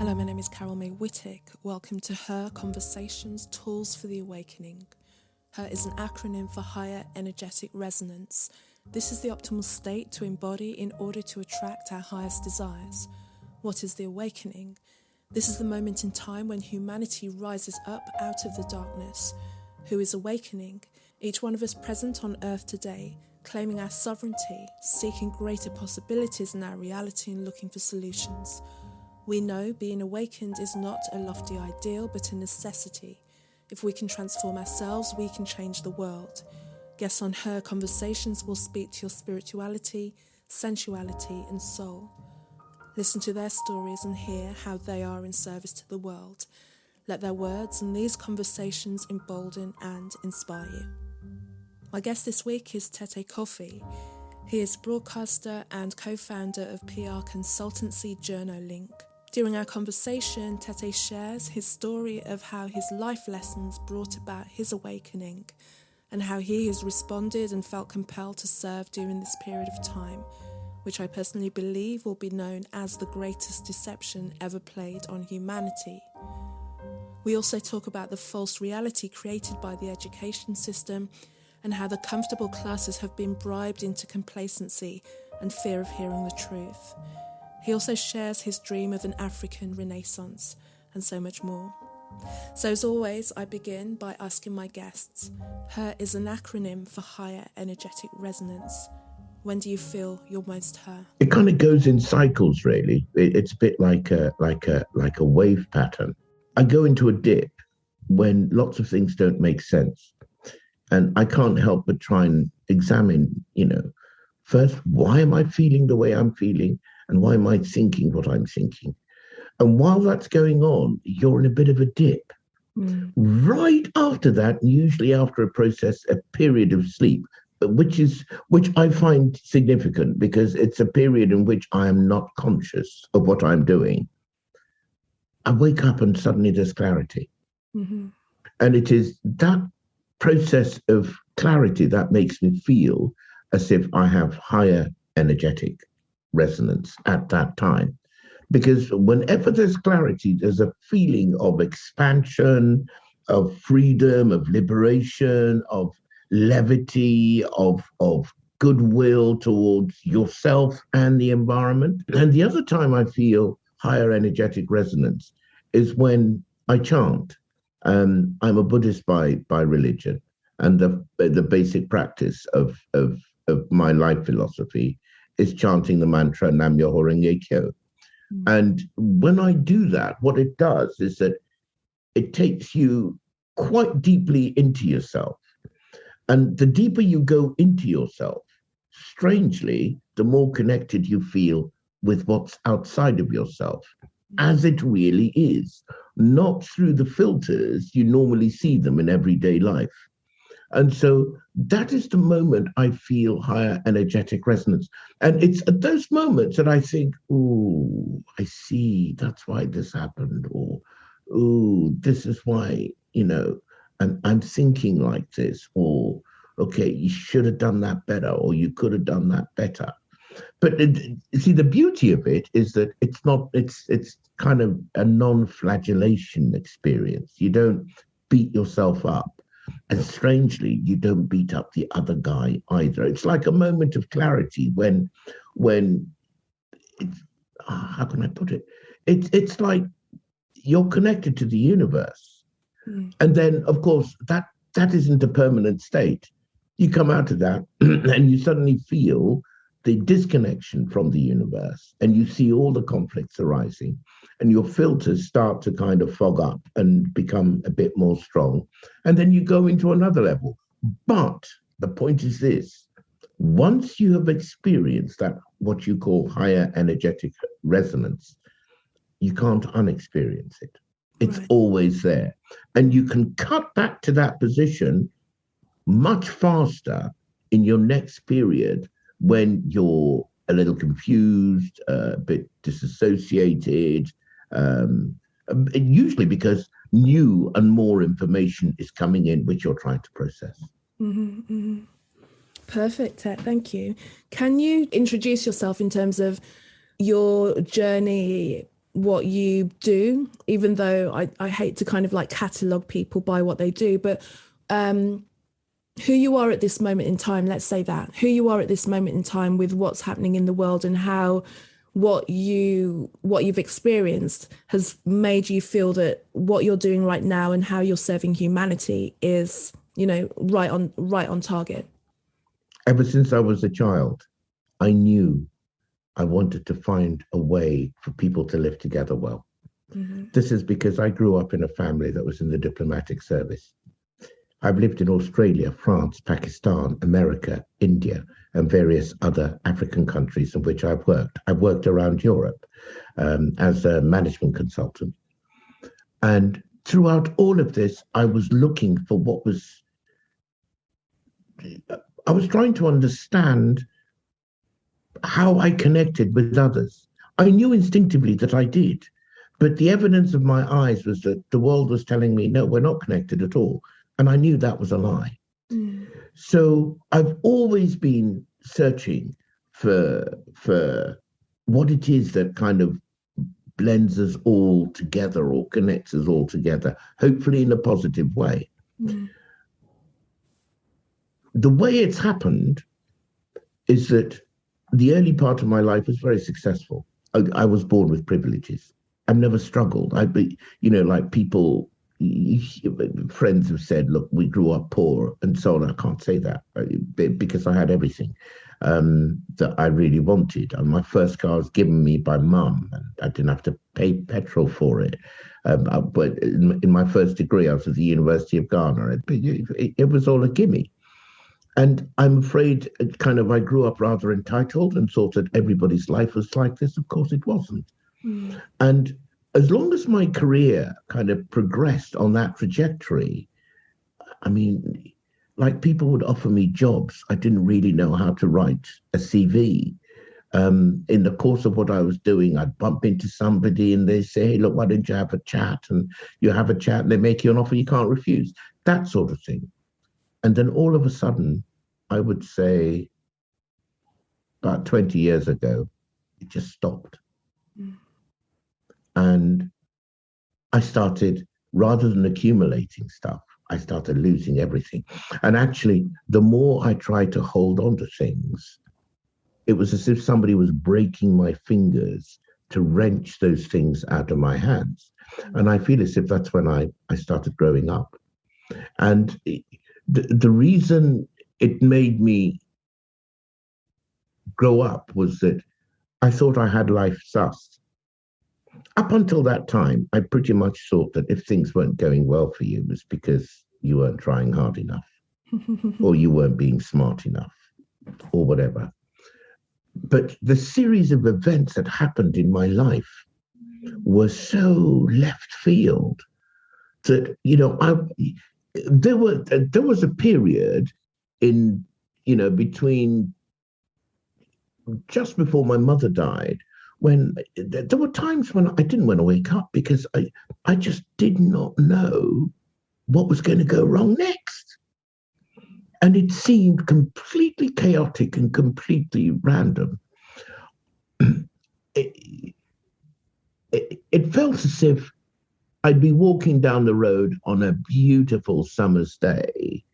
Hello, my name is Carol May Whittick. Welcome to Her Conversations, Tools for the Awakening. Her is an acronym for Higher Energetic Resonance. This is the optimal state to embody in order to attract our highest desires. What is the awakening? This is the moment in time when humanity rises up out of the darkness. Who is awakening? Each one of us present on Earth today, claiming our sovereignty, seeking greater possibilities in our reality and looking for solutions. We know being awakened is not a lofty ideal, but a necessity. If we can transform ourselves, we can change the world. Guests on Her Conversations will speak to your spirituality, sensuality, and soul. Listen to their stories and hear how they are in service to the world. Let their words and these conversations embolden and inspire you. My guest this week is Tetteh Kofi. He is a broadcaster and co-founder of PR Consultancy Journolink. During our conversation, Tetteh shares his story of how his life lessons brought about his awakening and how he has responded and felt compelled to serve during this period of time, which I personally believe will be known as the greatest deception ever played on humanity. We also talk about the false reality created by the education system and how the comfortable classes have been bribed into complacency and fear of hearing the truth. He also shares his dream of an African Renaissance and so much more. So as always, I begin by asking my guests, Her is an acronym for Higher Energetic Resonance. When do you feel you're most her? It kind of goes in cycles, really. It's a bit like a wave pattern. I go into a dip when lots of things don't make sense. And I can't help but try and examine, first, why am I feeling the way I'm feeling? And why am I thinking what I'm thinking? And while that's going on, you're in a bit of a dip. Right after that, usually after a period of sleep, which I find significant because it's a period in which I am not conscious of what I'm doing. I wake up and suddenly there's clarity. Mm-hmm. And it is that process of clarity that makes me feel as if I have higher energetic resonance at that time. Because whenever there's clarity, there's a feeling of expansion, of freedom, of liberation, of levity, of goodwill towards yourself and the environment. And the other time I feel higher energetic resonance is when I chant. I'm a Buddhist by religion, and the basic practice of my life philosophy is chanting the mantra Nam Myoho Renge Kyo. And when I do that, what it does is that it takes you quite deeply into yourself. And the deeper you go into yourself, strangely, the more connected you feel with what's outside of yourself, as it really is, not through the filters you normally see them in everyday life. And so that is the moment I feel higher energetic resonance. And it's at those moments that I think, oh, I see, that's why this happened. Or, oh, this is why, I'm thinking like this. Or, okay, you should have done that better. Or you could have done that better. But see, the beauty of it is that it's kind of a non-flagellation experience. You don't beat yourself up. And strangely, you don't beat up the other guy either. It's like a moment of clarity when it's, how can I put it? It's like you're connected to the universe. And then, of course, that isn't a permanent state. You come out of that and you suddenly feel the disconnection from the universe, and you see all the conflicts arising, and your filters start to kind of fog up and become a bit more strong. And then you go into another level. But the point is this: once you have experienced that, what you call higher energetic resonance, you can't unexperience it. It's always there. And you can cut back to that position much faster in your next period when you're a little confused, a bit disassociated, usually because new and more information is coming in which you're trying to process. Mm-hmm, mm-hmm. Perfect, Ted. Thank you. Can you introduce yourself in terms of your journey what you do, even though I hate to kind of like catalogue people by what they do, but who you are at this moment in time, let's say that, who you are at this moment in time with what's happening in the world, and how what you've experienced has made you feel that what you're doing right now and how you're serving humanity is, you know, right on target. Ever since I was a child, I knew I wanted to find a way for people to live together well. Mm-hmm. This is because I grew up in a family that was in the diplomatic service. I've lived in Australia, France, Pakistan, America, India, and various other African countries in which I've worked. I've worked around Europe as a management consultant. And throughout all of this, I was looking for I was trying to understand how I connected with others. I knew instinctively that I did, but the evidence of my eyes was that the world was telling me, no, we're not connected at all. And I knew that was a lie. Mm. So I've always been searching for what it is that kind of blends us all together or connects us all together, hopefully in a positive way. Mm. The way it's happened is that the early part of my life was very successful. I was born with privileges. I've never struggled. Like people, friends have said, look, we grew up poor and so on. I can't say that because I had everything that I really wanted. And my first car was given me by mum, and I didn't have to pay petrol for it. But in my first degree, I was at the University of Ghana. It was all a gimme. And I'm afraid I grew up rather entitled and thought that everybody's life was like this. Of course, it wasn't. Mm. And as long as my career kind of progressed on that trajectory, I mean, like people would offer me jobs. I didn't really know how to write a CV. In the course of what I was doing, I'd bump into somebody and they say, hey, look, why don't you have a chat? And you have a chat and they make you an offer you can't refuse. That sort of thing. And then all of a sudden, I would say about 20 years ago, it just stopped. Mm. And I started, rather than accumulating stuff, I started losing everything. And actually, the more I tried to hold on to things, it was as if somebody was breaking my fingers to wrench those things out of my hands. Mm. And I feel as if that's when I started growing up. And the reason it made me grow up was that I thought I had life sussed. Up until that time, I pretty much thought that if things weren't going well for you, it was because you weren't trying hard enough or you weren't being smart enough or whatever. But the series of events that happened in my life were so left field that, there was a period in, between just before my mother died, when there were times when I didn't want to wake up because I just did not know what was going to go wrong next. And it seemed completely chaotic and completely random. It felt as if I'd be walking down the road on a beautiful summer's day,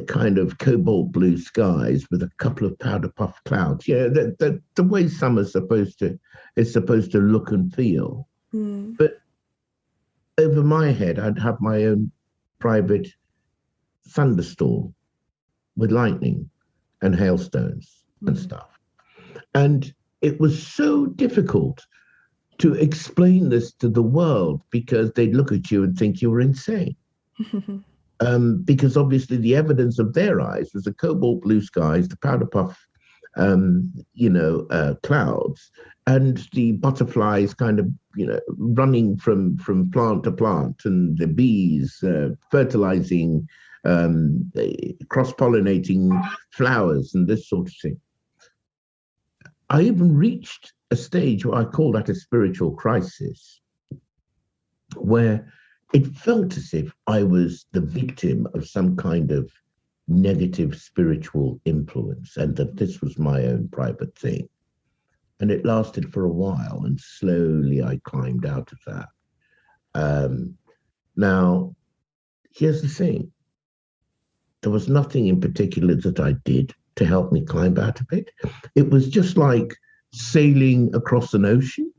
kind of cobalt blue skies with a couple of powder puff clouds. The way summer's supposed to look and feel. Mm. But over my head, I'd have my own private thunderstorm with lightning and hailstones and stuff. And it was so difficult to explain this to the world because they'd look at you and think you were insane. Because obviously the evidence of their eyes was the cobalt blue skies, the powder puff, clouds, and the butterflies kind of, running from plant to plant, and the bees fertilizing, cross-pollinating flowers and this sort of thing. I even reached a stage where I call that a spiritual crisis, where it felt as if I was the victim of some kind of negative spiritual influence and that this was my own private thing. And it lasted for a while, and slowly I climbed out of that. Now, here's the thing. There was nothing in particular that I did to help me climb out of it. It was just like sailing across an ocean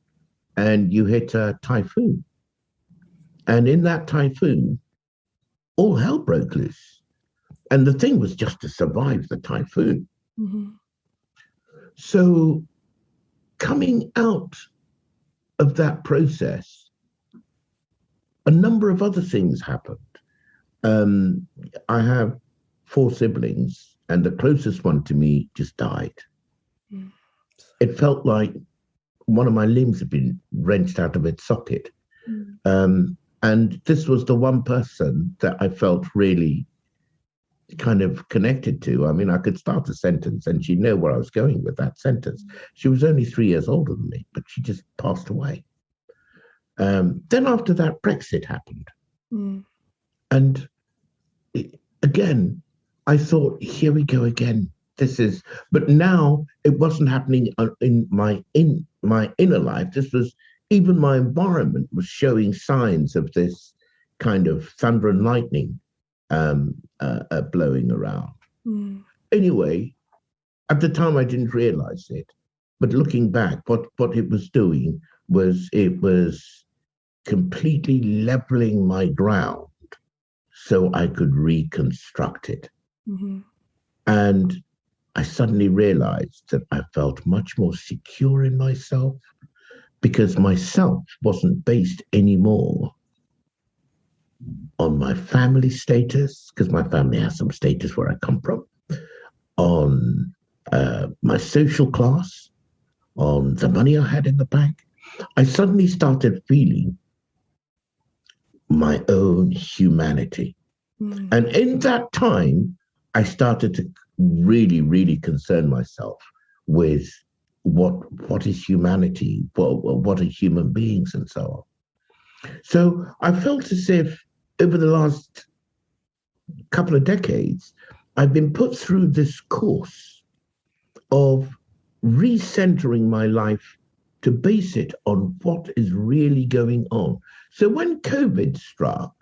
and you hit a typhoon. And in that typhoon, all hell broke loose. And the thing was just to survive the typhoon. Mm-hmm. So coming out of that process, a number of other things happened. I have 4 siblings, and the closest one to me just died. Mm. It felt like one of my limbs had been wrenched out of its socket. Mm. And this was the one person that I felt really kind of connected to. I mean, I could start a sentence and she'd know where I was going with that sentence. She was only 3 years older than me, but she just passed away. Then after that, Brexit happened. Mm. And again, I thought, here we go again. But now it wasn't happening in my inner life. This was, even my environment was showing signs of this kind of thunder and lightning blowing around. Mm. Anyway, at the time I didn't realize it, but looking back, what it was doing was it was completely leveling my ground so I could reconstruct it. Mm-hmm. And I suddenly realized that I felt much more secure in myself, because myself wasn't based anymore on my family status, because my family has some status where I come from, on my social class, on the money I had in the bank. I suddenly started feeling my own humanity. Mm. And in that time, I started to really, really concern myself with what is humanity, what are human beings, and so on. So I felt as if over the last couple of decades, I've been put through this course of recentering my life to base it on what is really going on. So when COVID struck,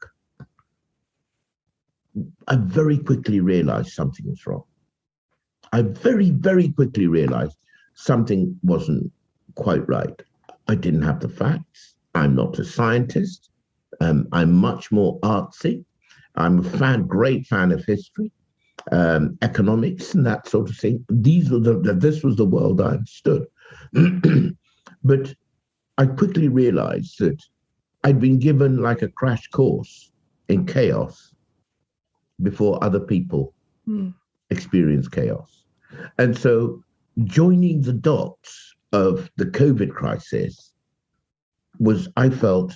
I very quickly realized something was wrong. I very, very quickly realized something wasn't quite right. I didn't have the facts. I'm not a scientist. I'm much more artsy. I'm a great fan of history, economics, and that sort of thing. This was the world I understood. But I quickly realized that I'd been given like a crash course in chaos before other people experience chaos. And so joining the dots of the COVID crisis was, I felt,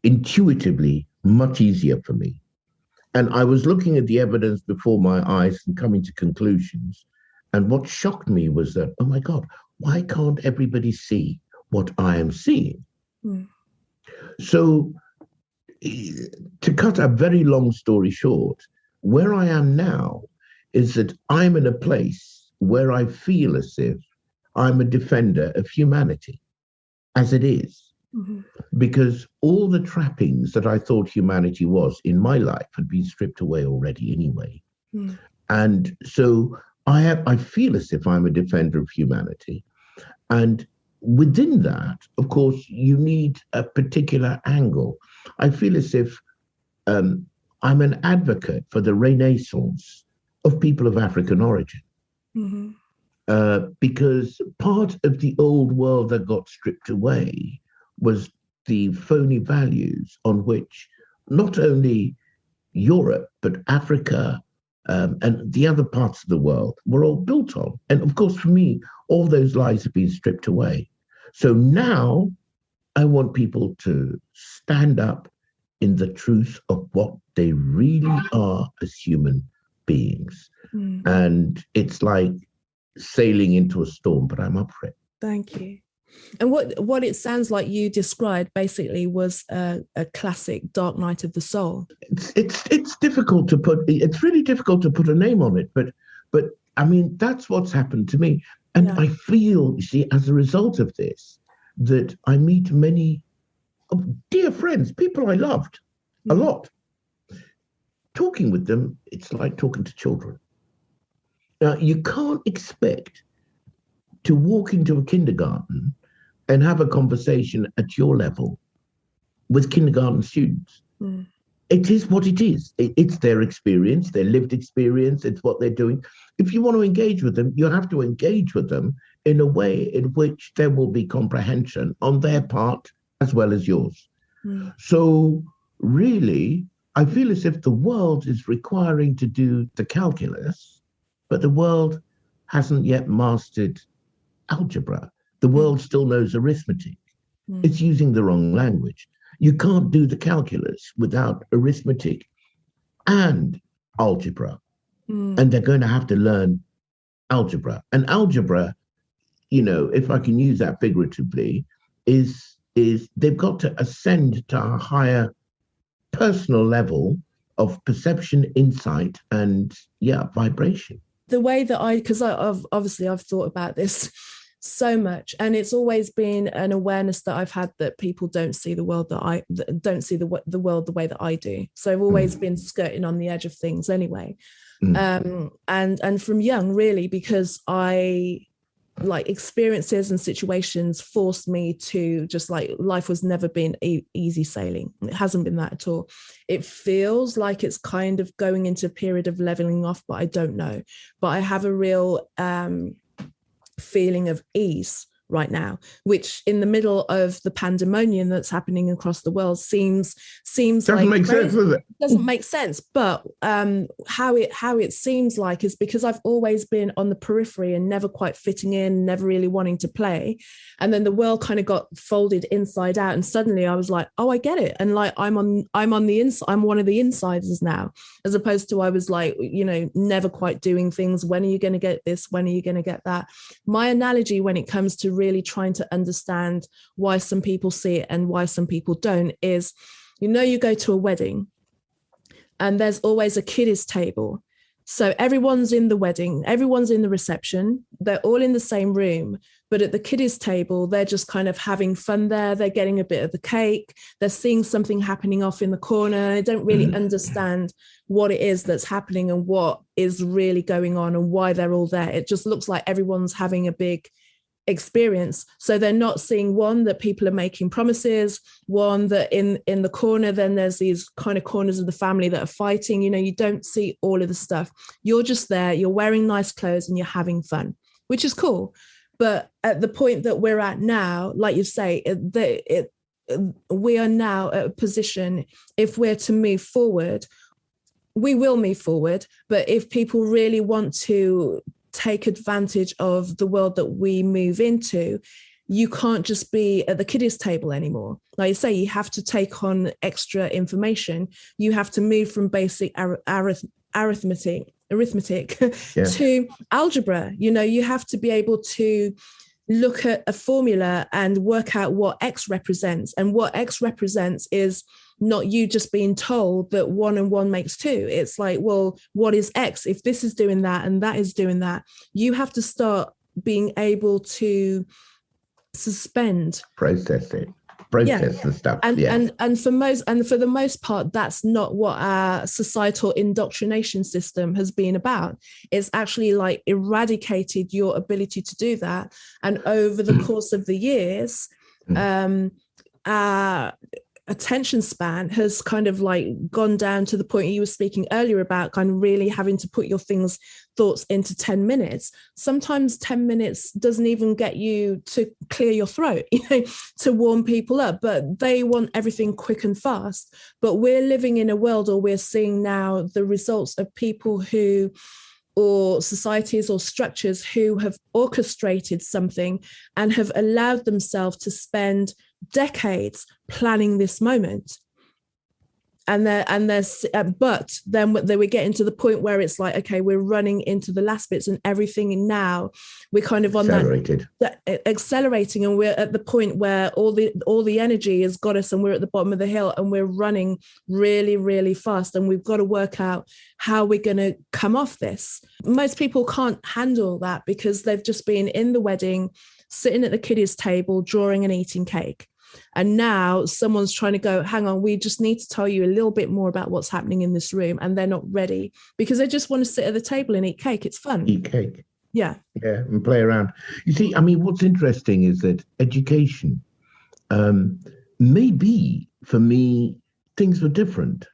intuitively much easier for me. And I was looking at the evidence before my eyes and coming to conclusions. And what shocked me was that, oh my God, why can't everybody see what I am seeing? Mm. So to cut a very long story short, where I am now is that I'm in a place where I feel as if I'm a defender of humanity, as it is. Mm-hmm. Because all the trappings that I thought humanity was in my life had been stripped away already anyway. Mm. And so I feel as if I'm a defender of humanity. And within that, of course, you need a particular angle. I feel as if I'm an advocate for the renaissance of people of African origin. Mm-hmm. Because part of the old world that got stripped away was the phony values on which not only Europe, but Africa and the other parts of the world were all built on. And of course, for me, all those lies have been stripped away. So now I want people to stand up in the truth of what they really are as human beings. Mm. And it's like sailing into a storm, but I'm up for it. Thank you. And what it sounds like you described basically was a classic dark night of the soul. It's difficult to put. It's really difficult to put a name on it, but I mean that's what's happened to me. And I feel, you see, as a result of this, that I meet many dear friends, people I loved a lot. Talking with them, it's like talking to children. Now, you can't expect to walk into a kindergarten and have a conversation at your level with kindergarten students. It is what it is. It's their experience, their lived experience. It's what they're doing. If you want to engage with them, you have to engage with them in a way in which there will be comprehension on their part as well as yours. So really, I feel as if the world is requiring to do the calculus, but the world hasn't yet mastered algebra. The world still knows arithmetic. It's using the wrong language. You can't do the calculus without arithmetic and algebra. And they're going to have to learn algebra. And algebra, you know, if I can use that figuratively, is they've got to ascend to a higher personal level of perception, insight, and vibration. The way that because I've thought about this so much, and it's always been an awareness that I've had that people don't see the world don't see the world the way that I do. So I've always been skirting on the edge of things anyway. And from young, really, because I like experiences and situations forced me to just like, life was never been easy sailing. It hasn't been that at all. It feels like it's kind of going into a period of leveling off, but I don't know. But I have a real feeling of ease right now, which in the middle of the pandemonium that's happening across the world seems doesn't make sense, does it? Doesn't make sense. But how it seems like is because I've always been on the periphery and never quite fitting in, never really wanting to play. And then the world kind of got folded inside out, and suddenly I was like, oh, I get it. And like I'm on the inside, I'm one of the insiders now, as opposed to I was like, you know, never quite doing things. When are you going to get this? When are you going to get that? My analogy when it comes to really trying to understand why some people see it and why some people don't is, you know, you go to a wedding and there's always a kiddies table. So everyone's in the wedding, everyone's in the reception, they're all in the same room, but at the kiddies table, they're just kind of having fun there. They're getting a bit of the cake. They're seeing something happening off in the corner. They don't really understand what it is that's happening and what is really going on and why they're all there. It just looks like everyone's having a big experience. So they're not seeing, one, that people are making promises, one, that in the corner, then there's these kind of corners of the family that are fighting. You know, you don't see all of the stuff. You're just there, you're wearing nice clothes and you're having fun, which is cool. But at the point that we're at now, like you say, we are now at a position, if we're to move forward, we will move forward. But if people really want to take advantage of the world that we move into, you can't just be at the kiddies table anymore. Like you say, you have to take on extra information. You have to move from basic arithmetic to algebra. You know, you have to be able to look at a formula and work out what X represents. And what X represents is not you just being told that 1 and 1 makes 2. It's like, well, what is X? If this is doing that and that is doing that, you have to start being able to suspend. Process the stuff. And for the most part, that's not what our societal indoctrination system has been about. It's actually like eradicated your ability to do that. And over the course of the years, our attention span has kind of like gone down to the point you were speaking earlier about, kind of really having to put your thoughts into 10 minutes. Sometimes 10 minutes doesn't even get you to clear your throat, you know, to warm people up, but they want everything quick and fast. But we're living in a world, or we're seeing now the results of people who, or societies or structures who have orchestrated something and have allowed themselves to spend decades planning this moment. But then they were getting to the point where it's like, okay, we're running into the last bits and everything, and now we're kind of on that accelerating, and we're at the point where all the energy has got us, and we're at the bottom of the hill, and we're running really, really fast, and we've got to work out how we're going to come off this. Most people can't handle that because they've just been in the wedding, sitting at the kiddies' table, drawing and eating cake. And now someone's trying to go, hang on, we just need to tell you a little bit more about what's happening in this room. And they're not ready because they just want to sit at the table and eat cake. It's fun. Eat cake. Yeah. Yeah, and play around. You see, I mean, what's interesting is that education, maybe for me, things were different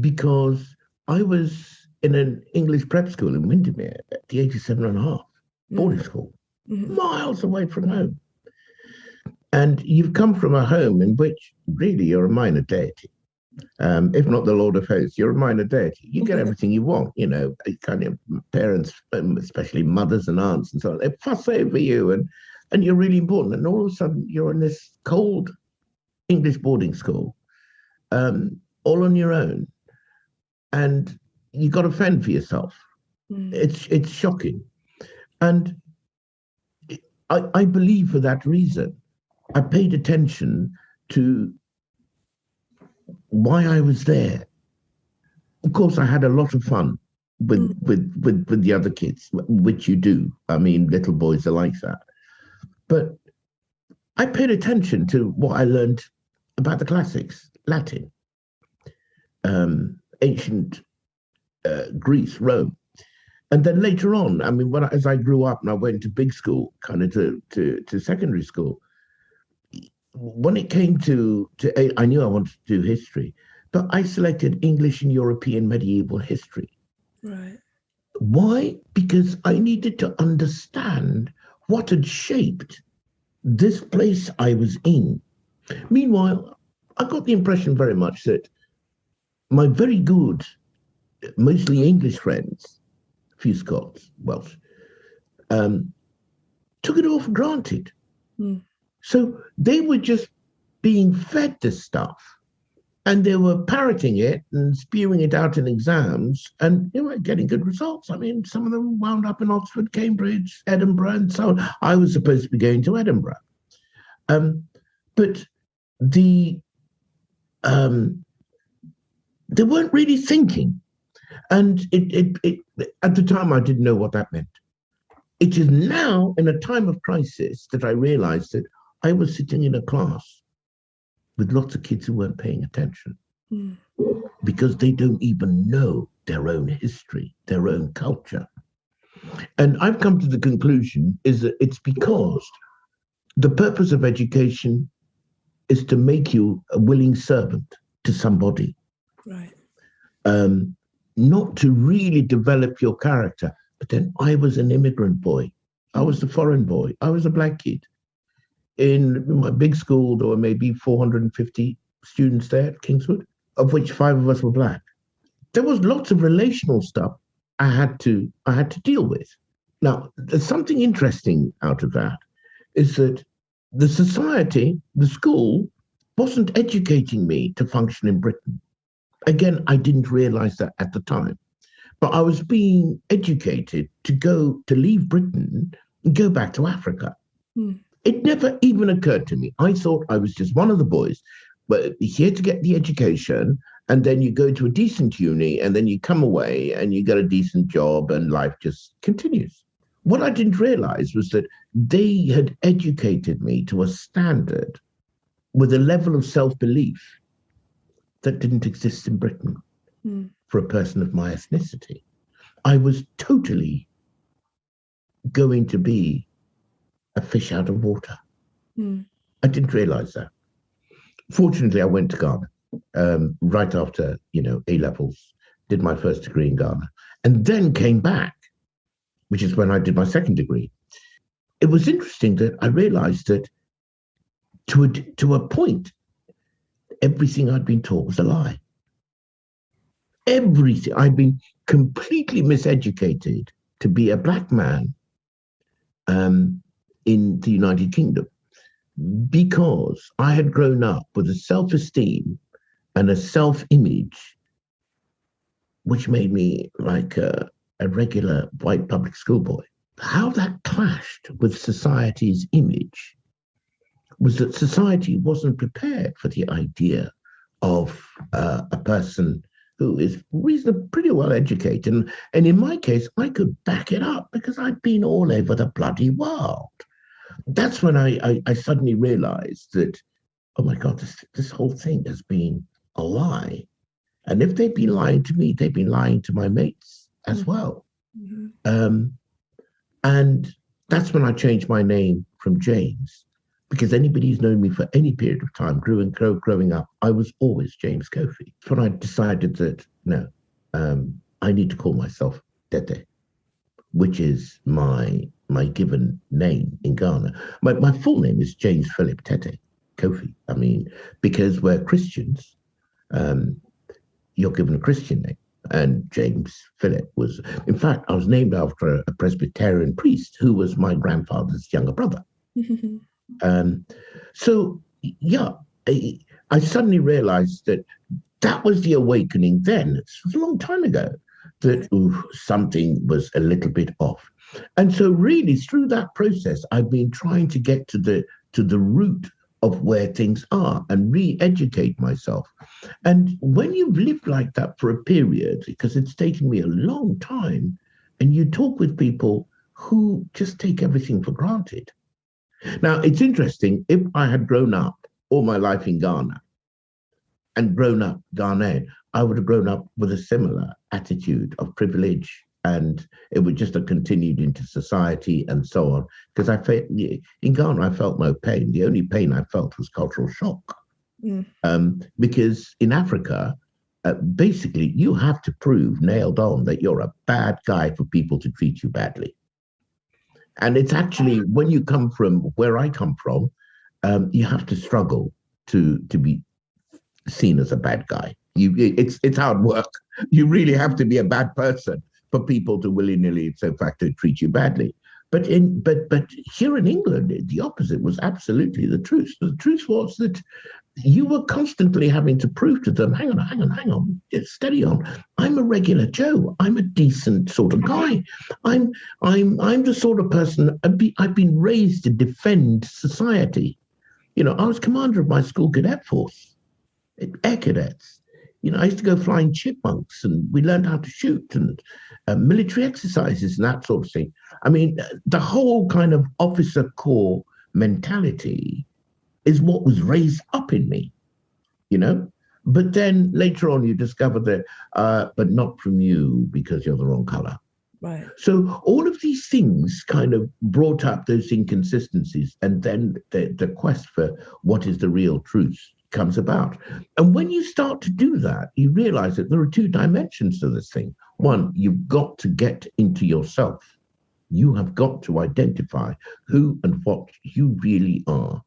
because I was in an English prep school in Windermere at the age of 7.5, boarding school, miles away from home. And you've come from a home in which really you're a minor deity. If not the Lord of Hosts, you're a minor deity. You get everything you want, you know, kind of parents, especially mothers and aunts and so on, they fuss over you and you're really important. And all of a sudden you're in this cold English boarding school, all on your own. And you got to fend for yourself. It's shocking. And I believe for that reason, I paid attention to why I was there. Of course, I had a lot of fun with the other kids, which you do. I mean, little boys are like that. But I paid attention to what I learned about the classics, Latin, ancient Greece, Rome. And then later on, I mean, as I grew up and I went to big school, kind of to secondary school, when it came to I knew I wanted to do history, but I selected English and European medieval history. Right. Why? Because I needed to understand what had shaped this place I was in. Meanwhile, I got the impression very much that my very good, mostly English friends, a few Scots, Welsh, took it all for granted. So they were just being fed this stuff and they were parroting it and spewing it out in exams and getting good results. I mean, some of them wound up in Oxford, Cambridge, Edinburgh, and so on. I was supposed to be going to Edinburgh. But they weren't really thinking. And it at the time, I didn't know what that meant. It is now, in a time of crisis, that I realized that I was sitting in a class with lots of kids who weren't paying attention because they don't even know their own history, their own culture. And I've come to the conclusion is that it's because the purpose of education is to make you a willing servant to somebody. Right. Not to really develop your character. But then I was an immigrant boy. I was the foreign boy. I was a black kid. In my big school, there were maybe 450 students there at Kingswood, of which 5 of us were black. There was lots of relational stuff I had to deal with. Now, there's something interesting out of that, is that the society, the school, wasn't educating me to function in Britain. Again, I didn't realize that at the time. But I was being educated to leave Britain and go back to Africa. It never even occurred to me. I thought I was just one of the boys, but here to get the education, and then you go to a decent uni, and then you come away and you get a decent job, and life just continues. What I didn't realize was that they had educated me to a standard with a level of self-belief that didn't exist in Britain. For a person of my ethnicity. I was totally going to be a fish out of water. I didn't realize that. Fortunately, I went to Ghana right after, A-levels, did my first degree in Ghana, and then came back, which is when I did my second degree. It was interesting that I realized that to a point, everything I'd been taught was a lie. Everything. I'd been completely miseducated to be a black man in the United Kingdom because I had grown up with a self-esteem and a self-image, which made me like a regular white public school boy. How that clashed with society's image was that society wasn't prepared for the idea of a person who is reasonably pretty well educated. And in my case, I could back it up because I'd been all over the bloody world. That's when I suddenly realized that, oh my God, this whole thing has been a lie. And if they've been lying to me, they've been lying to my mates as well. Mm-hmm. And that's when I changed my name from James, because anybody who's known me for any period of time, growing up, I was always James Kofi. That's when I decided that, no, I need to call myself Tetteh, which is my given name in Ghana. My full name is James Philip Tetteh Kofi. I mean, because we're Christians, you're given a Christian name. And James Philip was, in fact, I was named after a Presbyterian priest who was my grandfather's younger brother. So, yeah, I suddenly realized that was the awakening then. It was a long time ago that something was a little bit off. And so really through that process, I've been trying to get to the root of where things are and re-educate myself. And when you've lived like that for a period, because it's taken me a long time, and you talk with people who just take everything for granted. Now, it's interesting, if I had grown up all my life in Ghana and grown up Ghanaian, I would have grown up with a similar attitude of privilege, and it would just have continued into society and so on. Because in Ghana, I felt no pain. The only pain I felt was cultural shock. Because in Africa, basically, you have to prove nailed on that you're a bad guy for people to treat you badly. And it's actually, when you come from where I come from, you have to struggle to be seen as a bad guy. It's hard work. You really have to be a bad person for people to willy-nilly, so facto, treat you badly. But here in England, the opposite was absolutely the truth. The truth was that you were constantly having to prove to them, hang on, steady on. I'm a regular Joe. I'm a decent sort of guy. I'm the sort of person, I've been raised to defend society. You know, I was commander of my school cadet force, air cadets. You know, I used to go flying chipmunks, and we learned how to shoot, and military exercises and that sort of thing. I mean, the whole kind of officer corps mentality is what was raised up in me, you know? But then later on you discover that, but not from you because you're the wrong color. Right. So all of these things kind of brought up those inconsistencies, and then the quest for what is the real truth comes about. And when you start to do that, you realize that there are two dimensions to this thing. One, you've got to get into yourself. You have got to identify who and what you really are.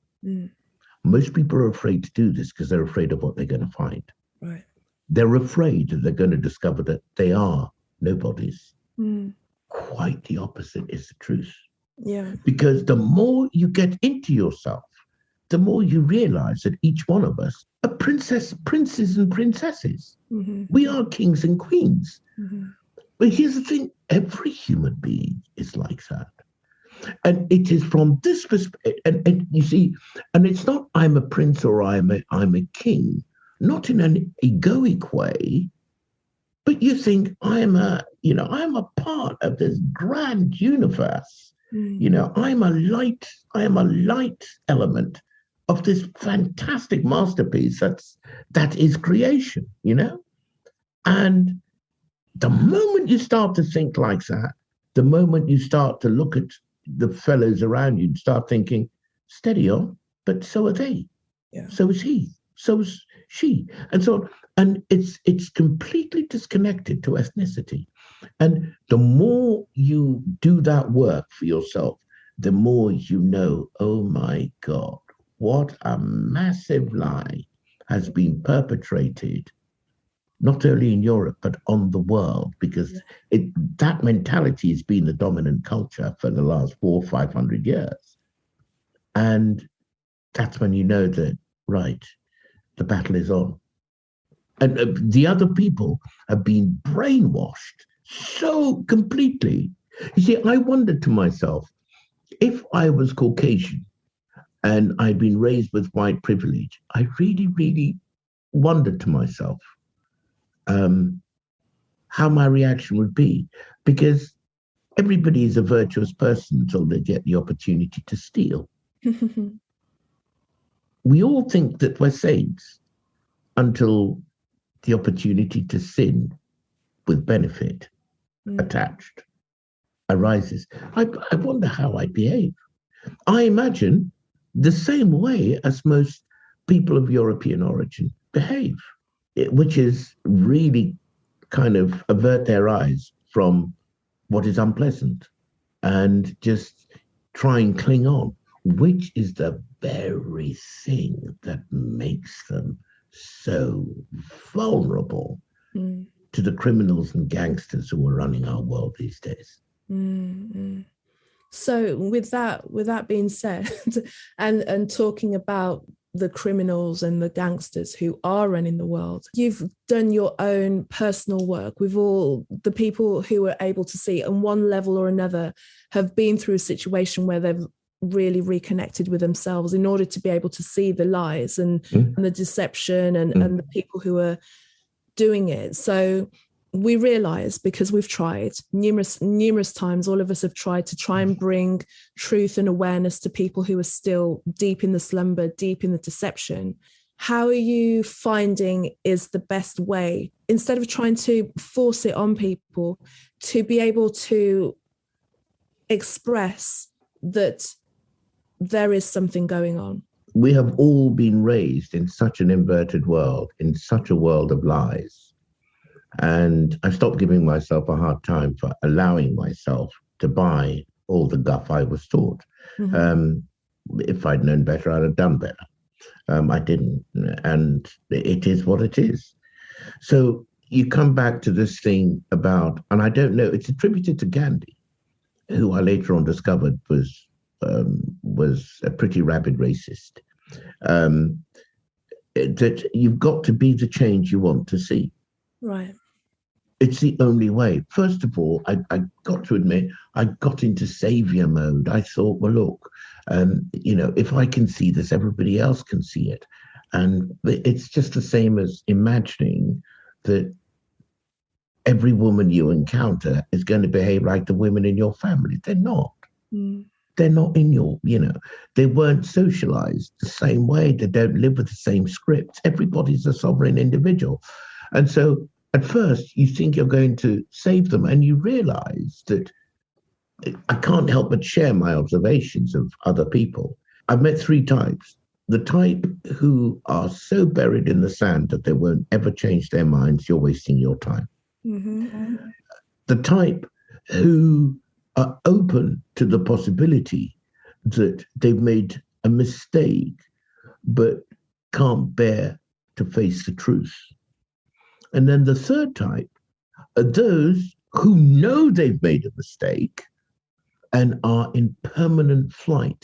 Most people are afraid to do this because they're afraid of what they're going to find. Right. They're afraid that they're going to discover that they are nobodies. Quite the opposite is the truth. Yeah. Because the more you get into yourself, the more you realize that each one of us are princes and princesses. We are kings and queens. But here's the thing, every human being is like that. And it is from this perspective, and you see, and it's not I'm a prince or I'm a king, not in an egoic way, but you think I'm a part of this grand universe. You know, I'm a light element of this fantastic masterpiece that is creation, you know? And the moment you start to think like that, the moment you start to look at the fellows around you and start thinking, steady on, but so are they. Yeah. So is he. So is she. And so on. And it's completely disconnected to ethnicity. And the more you do that work for yourself, the more you know, oh my God, what a massive lie has been perpetrated, not only in Europe, but on the world, because that mentality has been the dominant culture for the last 400 or 500 years. And that's when you know that, right, the battle is on. And the other people have been brainwashed so completely. You see, I wondered to myself, if I was Caucasian and I'd been raised with white privilege, I really, really wondered to myself how my reaction would be, because everybody is a virtuous person until they get the opportunity to steal. We all think that we're saints until the opportunity to sin with benefit attached arises. I wonder how I behave. I imagine the same way as most people of European origin behave, which is really kind of avert their eyes from what is unpleasant and just try and cling on, which is the very thing that makes them so vulnerable to the criminals and gangsters who are running our world these days. So with that being said, and talking about the criminals and the gangsters who are running the world, you've done your own personal work with all the people who are able to see on one level or another have been through a situation where they've really reconnected with themselves in order to be able to see the lies and the deception and the people who are doing it. So we realize, because we've tried numerous times, all of us have tried to try and bring truth and awareness to people who are still deep in the slumber, deep in the deception. How are you finding is the best way, instead of trying to force it on people, to be able to express that there is something going on? We have all been raised in such an inverted world, in such a world of lies. And I stopped giving myself a hard time for allowing myself to buy all the guff I was taught. If I'd known better, I'd have done better. I didn't. And it is what it is. So you come back to this thing about, and I don't know, it's attributed to Gandhi, who I later on discovered was a pretty rabid racist, that you've got to be the change you want to see. Right. It's the only way. First of all, I got to admit, I got into savior mode. I thought, well, look, if I can see this, everybody else can see it. And it's just the same as imagining that every woman you encounter is going to behave like the women in your family. They're not. They're not in your, they weren't socialized the same way. They don't live with the same scripts. Everybody's a sovereign individual. And so at first you think you're going to save them, and you realize that I can't help but share my observations of other people. I've met three types. The type who are so buried in the sand that they won't ever change their minds, you're wasting your time. The type who are open to the possibility that they've made a mistake but can't bear to face the truth. And then the third type are those who know they've made a mistake and are in permanent flight,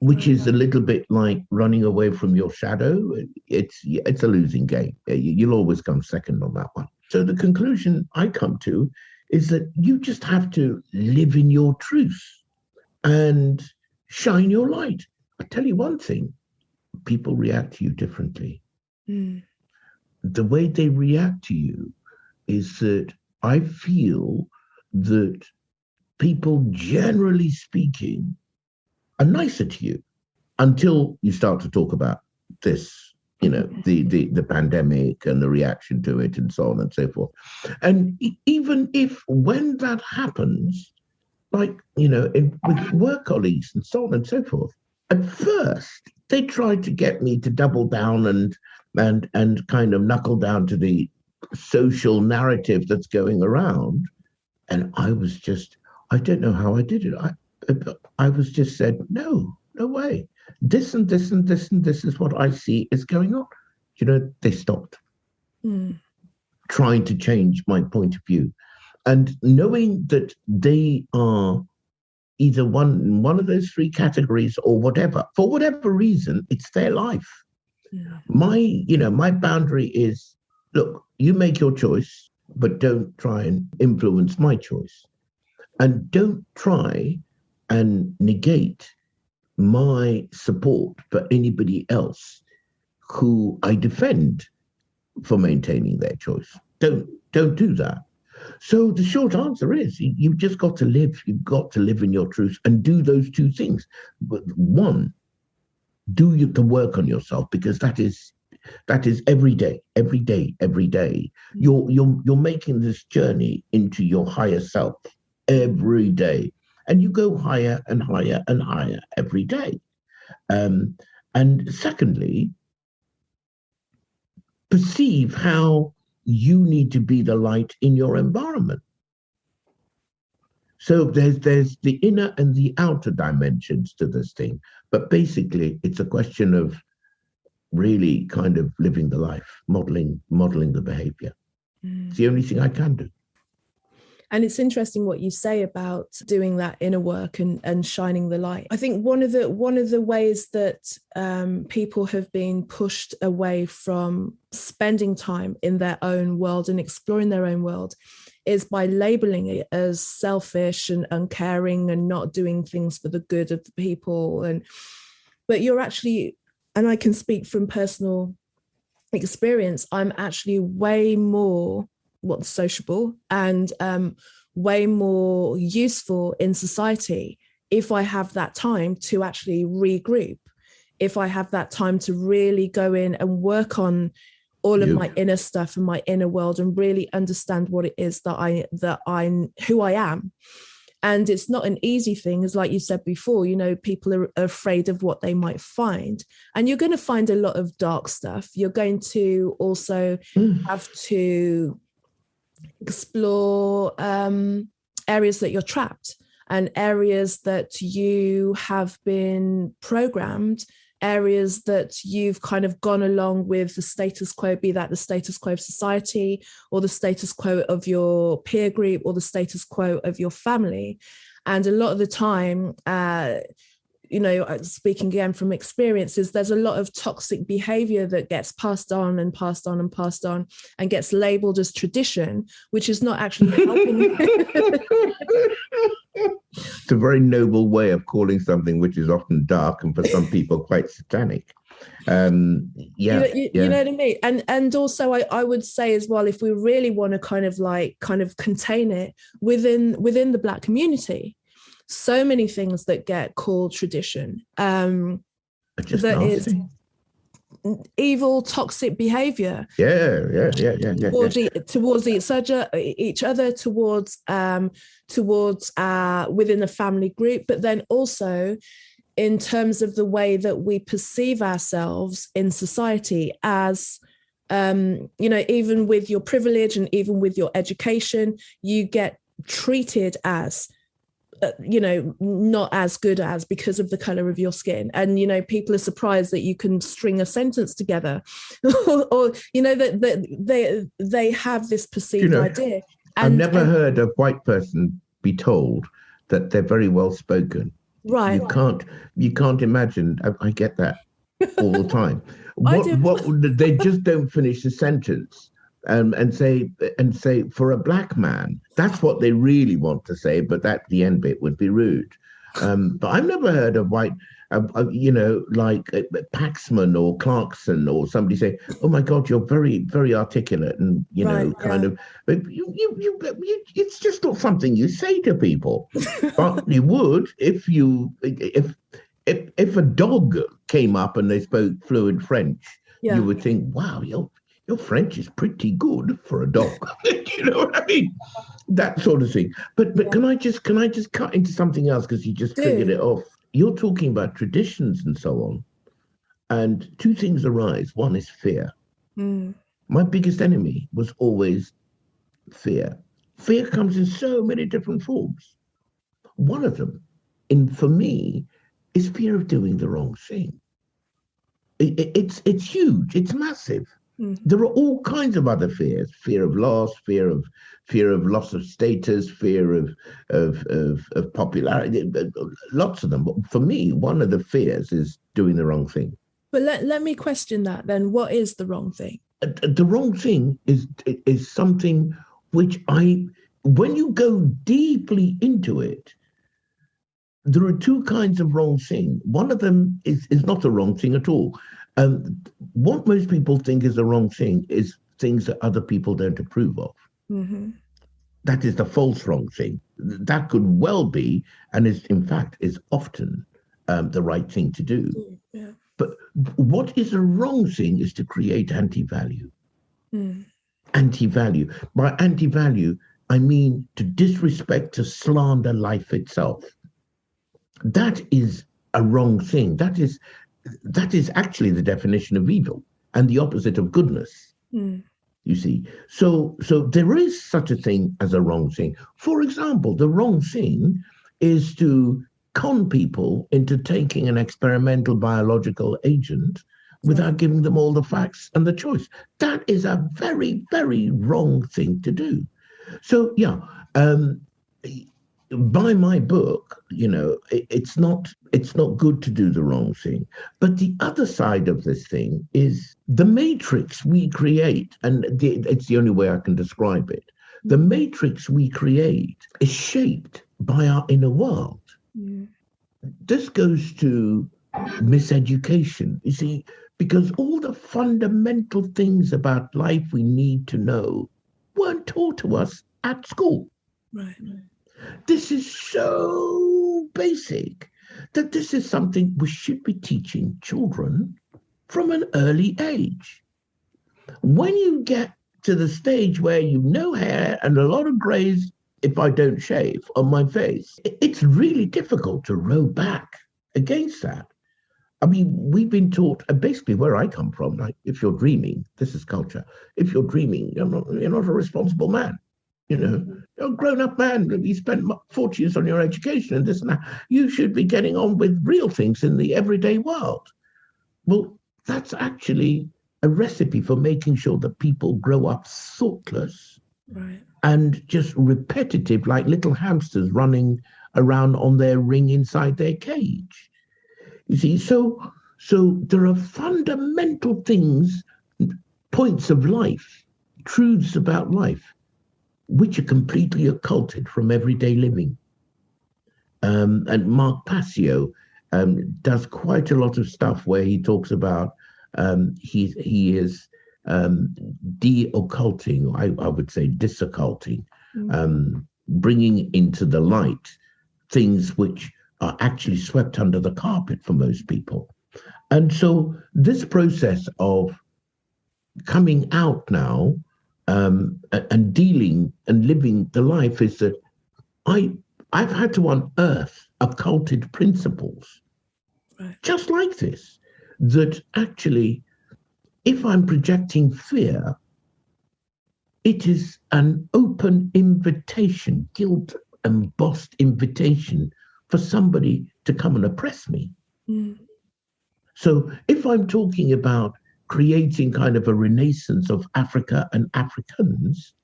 which is a little bit like running away from your shadow. It's a losing game. You'll always come second on that one. So the conclusion I come to is that you just have to live in your truth and shine your light. I tell you one thing, people react to you differently. The way they react to you is that I feel that people, generally speaking, are nicer to you until you start to talk about this, the pandemic and the reaction to it and so on and so forth. And even if when that happens, like, with work colleagues and so on and so forth, at first they tried to get me to double down and kind of knuckle down to the social narrative that's going around. And I was just, I don't know how I did it. I was just said, no way. This and this and this and this is what I see is going on. They stopped trying to change my point of view. And knowing that they are either one of those three categories or whatever, for whatever reason, it's their life. My boundary is look, you make your choice, but don't try and influence my choice. And don't try and negate my support for anybody else who I defend for maintaining their choice. Don't do that. So the short answer is you've just got to live. You've got to live in your truth and do those two things. But one, do the work on yourself, because that is every day. You're making this journey into your higher self every day, and you go higher and higher and higher every day. And secondly, perceive how you need to be the light in your environment. So there's the inner and the outer dimensions to this thing, but basically it's a question of really kind of living the life, modeling the behavior. It's the only thing I can do. And it's interesting what you say about doing that inner work and shining the light. I think one of the ways that people have been pushed away from spending time in their own world and exploring their own world is by labeling it as selfish and uncaring and not doing things for the good of the people. But you're actually, and I can speak from personal experience, I'm actually way more sociable and way more useful in society if I have that time to actually regroup, if I have that time to really go in and work on all of my inner stuff and my inner world and really understand what it is that I'm who I am. And it's not an easy thing, as like you said before, people are afraid of what they might find. And you're going to find a lot of dark stuff. You're going to also have to explore areas that you're trapped and areas that you have been programmed, areas that you've kind of gone along with the status quo, be that the status quo of society or the status quo of your peer group or the status quo of your family. And a lot of the time, speaking again from experiences, there's a lot of toxic behavior that gets passed on and passed on and passed on and gets labeled as tradition, which is not actually helping. It's a very noble way of calling something which is often dark and for some people quite satanic. You know what I mean? And also I would say as well, if we really want to kind of contain it within the Black community, so many things that get called tradition that is evil, toxic behavior. Towards each other, towards within the family group, but then also in terms of the way that we perceive ourselves in society as, even with your privilege and even with your education, you get treated as not as good as because of the color of your skin. And people are surprised that you can string a sentence together or that they have this perceived idea. I've never heard a white person be told that they're very well spoken. Right. You can't imagine. I get that all the time. They just don't finish the sentence. And say for a Black man, that's what they really want to say, but that the end bit would be rude. But I've never heard of white, like Paxman or Clarkson or somebody say, "Oh my God, you're very, very articulate," and kind of. But it's just not something you say to people. But you would if a dog came up and they spoke fluent French, you would think, "Wow, your French is pretty good for a dog." You know what I mean? That sort of thing. But can I just cut into something else, because you just triggered it off? You're talking about traditions and so on, and two things arise. One is fear. My biggest enemy was always fear. Fear comes in so many different forms. One of them, for me, is fear of doing the wrong thing. It's huge. It's massive. There are all kinds of other fears: fear of loss, fear of loss of status, fear of popularity. Lots of them. But for me, one of the fears is doing the wrong thing. But let me question that then. What is the wrong thing? the wrong thing is something which when you go deeply into it, there are two kinds of wrong thing. One of them is not a wrong thing at all. What most people think is a wrong thing is things that other people don't approve of. Mm-hmm. That is the false wrong thing. That could well be, and is in fact is often the right thing to do. Yeah. But what is a wrong thing is to create anti-value. Mm. Anti-value. By anti-value, I mean to disrespect, to slander life itself. That is a wrong thing. That is actually the definition of evil and the opposite of goodness. Mm. You see, so there is such a thing as a wrong thing. For example, the wrong thing is to con people into taking an experimental biological agent without giving them all the facts and the choice. That is a very, very wrong thing to do. So yeah, by my book, it's not good to do the wrong thing. But the other side of this thing is the matrix we create, and it's the only way I can describe it. The matrix we create is shaped by our inner world. Mm. This goes to miseducation, you see, because all the fundamental things about life we need to know weren't taught to us at school. Right. This is so basic that this is something we should be teaching children from an early age. When you get to the stage where you've no hair and a lot of grays, if I don't shave, on my face, it's really difficult to row back against that. I mean, we've been taught, basically where I come from, like, if you're dreaming, this is culture, if you're dreaming, you're not a responsible man. You're a grown-up man. You spent fortunes on your education and this and that. You should be getting on with real things in the everyday world. Well, that's actually a recipe for making sure that people grow up thoughtless, right, and just repetitive, like little hamsters running around on their ring inside their cage. You see, so there are fundamental things, points of life, truths about life, which are completely occulted from everyday living. And Mark Passio does quite a lot of stuff where he talks about he is de-occulting, I would say disocculting, bringing into the light things which are actually swept under the carpet for most people. And so this process of coming out now, and dealing and living the life is that I've had to unearth occulted principles, right, just like this, that actually, if I'm projecting fear, it is an open invitation, guilt embossed invitation for somebody to come and oppress me. Mm. So if I'm talking about creating kind of a renaissance of Africa and Africans,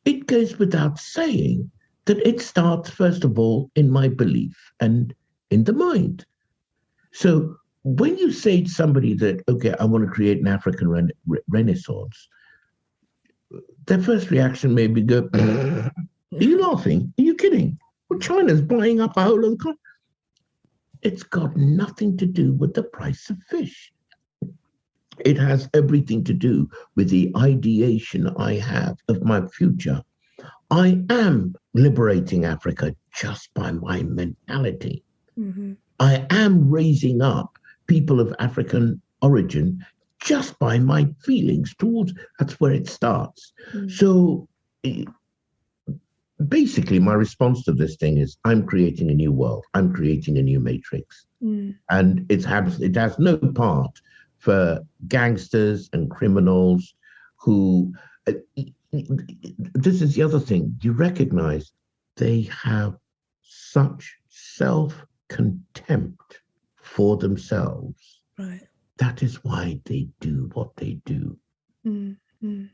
it goes without saying that it starts, first of all, in my belief and in the mind. So when you say to somebody that, okay, I want to create an African renaissance, their first reaction may be go, are you laughing? Are you kidding? Well, China's buying up a whole of the country. It's got nothing to do with the price of fish. It has everything to do with the ideation I have of my future. I am liberating Africa just by my mentality. Mm-hmm. I am raising up people of African origin just by my feelings towards, that's where it starts. Mm. So basically my response to this thing is I'm creating a new world. I'm creating a new matrix. Mm. And it has no part for gangsters and criminals who, this is the other thing, you recognize they have such self-contempt for themselves. Right. That is why they do what they do. Mm-hmm.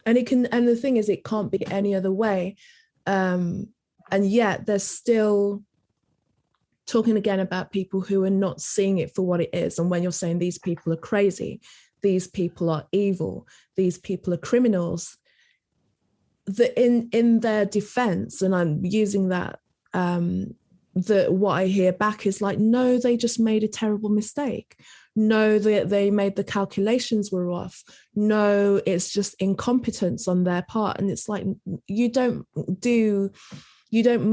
And the thing is, it can't be any other way. And yet they're still talking again about people who are not seeing it for what it is. And when you're saying these people are crazy, these people are evil, these people are criminals, that in their defense, and I'm using that, what I hear back is like, no, they just made a terrible mistake. No, they made the calculations were off. No, it's just incompetence on their part. And it's like, you don't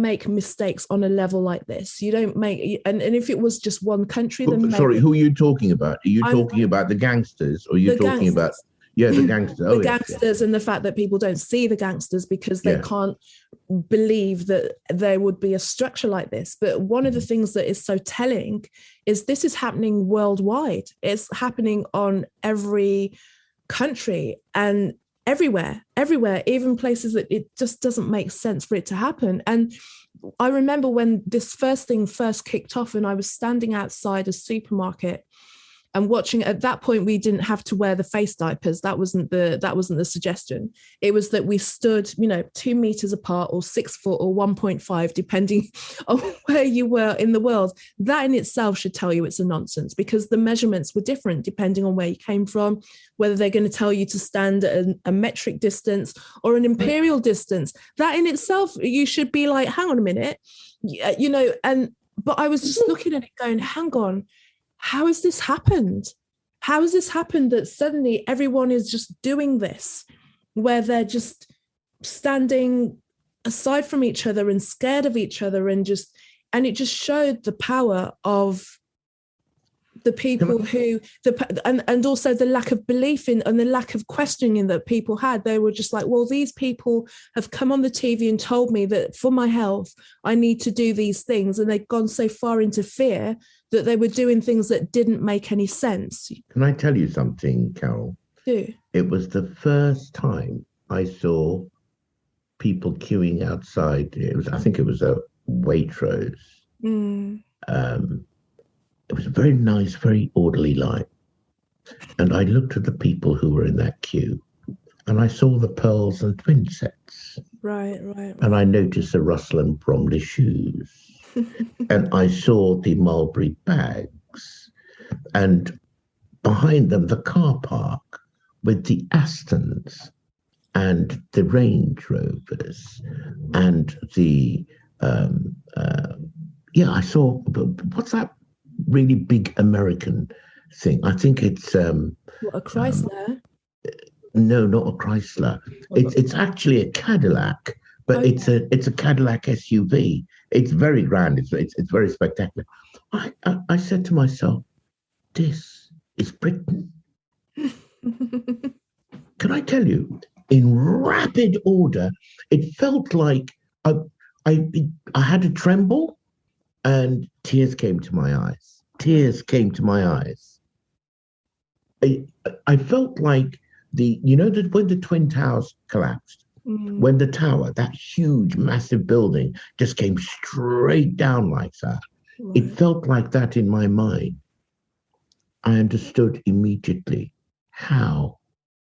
make mistakes on a level like this. You don't make, and if it was just one country, then sorry, maybe, who are you talking about? Are you talking about the gangsters, or are you talking gangsters. about the gangsters? The gangsters, and the fact that people don't see the gangsters because they can't believe that there would be a structure like this. But one of the things that is so telling is this is happening worldwide. It's happening on every country and everywhere, even places that it just doesn't make sense for it to happen. And I remember when this thing first kicked off, and I was standing outside a supermarket and watching. At that point, we didn't have to wear the face diapers. That wasn't the suggestion. It was that we stood, 2 meters apart, or 6 foot, or 1.5, depending on where you were in the world. That in itself should tell you it's a nonsense, because the measurements were different depending on where you came from, whether they're going to tell you to stand at a metric distance or an imperial distance. That in itself, you should be like, hang on a minute, but I was just looking at it going, hang on, how has this happened? How has this happened that suddenly everyone is just doing this, where they're just standing aside from each other and scared of each other, and it just showed the power of the people and also the lack of belief in, and the lack of questioning that people had. They were just like, well, these people have come on the TV and told me that for my health, I need to do these things. And they'd gone so far into fear that they were doing things that didn't make any sense. Can I tell you something, Carol? Do. It was the first time I saw people queuing outside. I think it was a Waitrose. It was a very nice, very orderly line. And I looked at the people who were in that queue, and I saw the pearls and twin sets. Right. And I noticed the Russell and Bromley shoes. And I saw the Mulberry bags. And behind them, the car park with the Astons and the Range Rovers and the, I saw, what's that really big American thing? I think it's a Chrysler. No, not a Chrysler. It's actually a Cadillac, but it's a Cadillac SUV. It's very grand. It's very spectacular. I said to myself, this is Britain. Can I tell you, in rapid order, it felt like I had a tremble, and tears came to my eyes. I felt like when the Twin Towers collapsed, when the tower, that huge, massive building, just came straight down like that. Right. It felt like that in my mind. I understood immediately how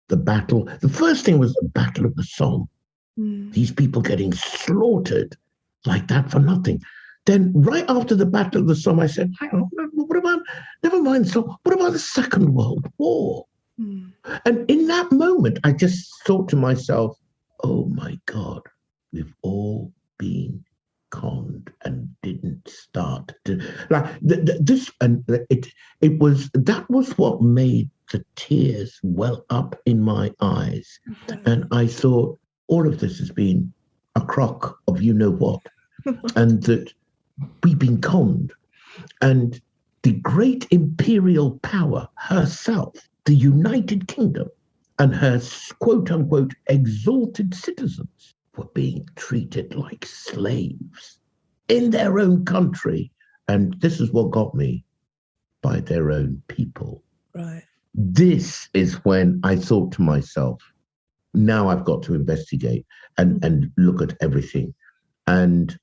the first thing was the Battle of the Somme. These people getting slaughtered like that for nothing. Then right after the Battle of the Somme, I said, hang on, never mind, so what about the Second World War? And in that moment, I just thought to myself, oh my God, we've all been conned and didn't start to that was what made the tears well up in my eyes. And I thought, all of this has been a crock of you know what, and that we've been conned. And the great imperial power herself, the United Kingdom, and her quote-unquote exalted citizens were being treated like slaves in their own country. And this is what got me, by their own people. Right. This is when I thought to myself, now I've got to investigate and look at everything. And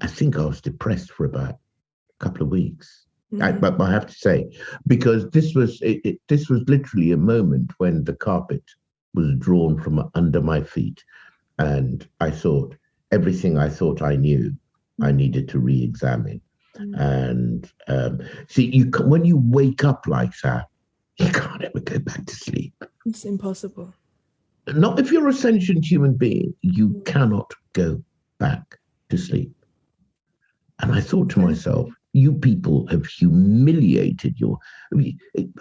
I think I was depressed for about a couple of weeks. But I have to say, because this was literally a moment when the carpet was drawn from under my feet, and I thought everything I thought I knew, I needed to re-examine. And see, when you wake up like that, You can't ever go back to sleep. It's impossible. Not if you're a sentient human being. You cannot go back to sleep. And I thought to myself, you people have humiliated your.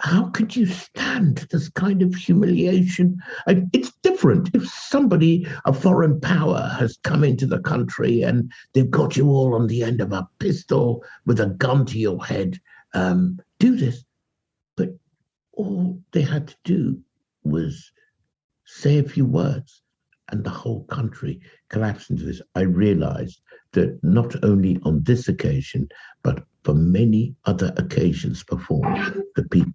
How could you stand this kind of humiliation? It's different if somebody, a foreign power, has come into the country and they've got you all on the end of a pistol with a gun to your head. Do this. But all they had to do was say a few words, and the whole country collapsed into this. I realized that not only on this occasion, but for many other occasions before, the people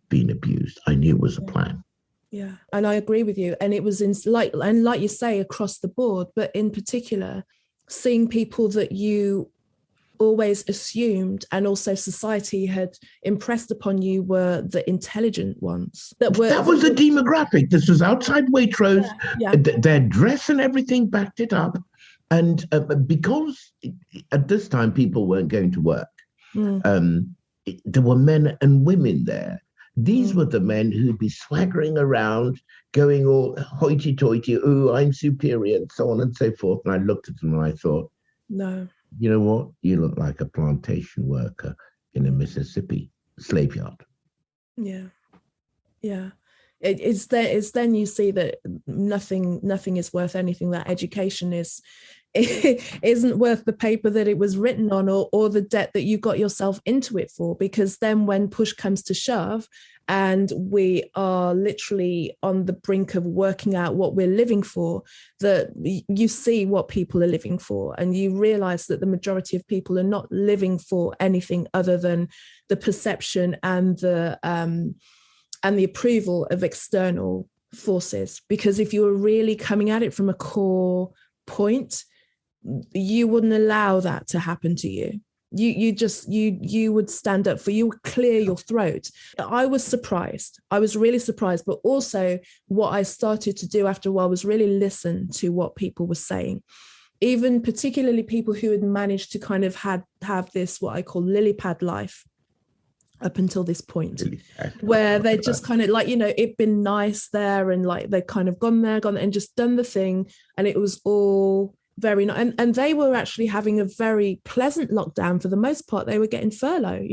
being abused. I knew it was a plan. Yeah, and I agree with you. And it was like you say, across the board, but in particular, seeing people that you always assumed and also society had impressed upon you were the intelligent ones. That was the demographic. This was outside Waitrose. Yeah. Their dress and everything backed it up. And because at this time people weren't going to work, there were men and women there. These were the men who'd be swaggering around, going all hoity-toity, oh, I'm superior, and so on and so forth. And I looked at them and I thought, no. You know what? You look like a plantation worker in a Mississippi slave yard. Yeah. Yeah. It's then you see that nothing is worth anything, that education isn't worth the paper that it was written on, or the debt that you got yourself into it for. Because then when push comes to shove and we are literally on the brink of working out what we're living for, that you see what people are living for, and you realize that the majority of people are not living for anything other than the perception and the approval of external forces. Because if you were really coming at it from a core point, you wouldn't allow that to happen to you. You would stand up for, you would clear your throat. I was surprised. I was really surprised. But also what I started to do after a while was really listen to what people were saying. Even particularly people who had managed to kind of have this, what I call lily pad life, up until this point, where they just kind of like, it'd been nice there, and like they kind of gone there and just done the thing, and it was all very nice. And they were actually having a very pleasant lockdown for the most part. They were getting furlough,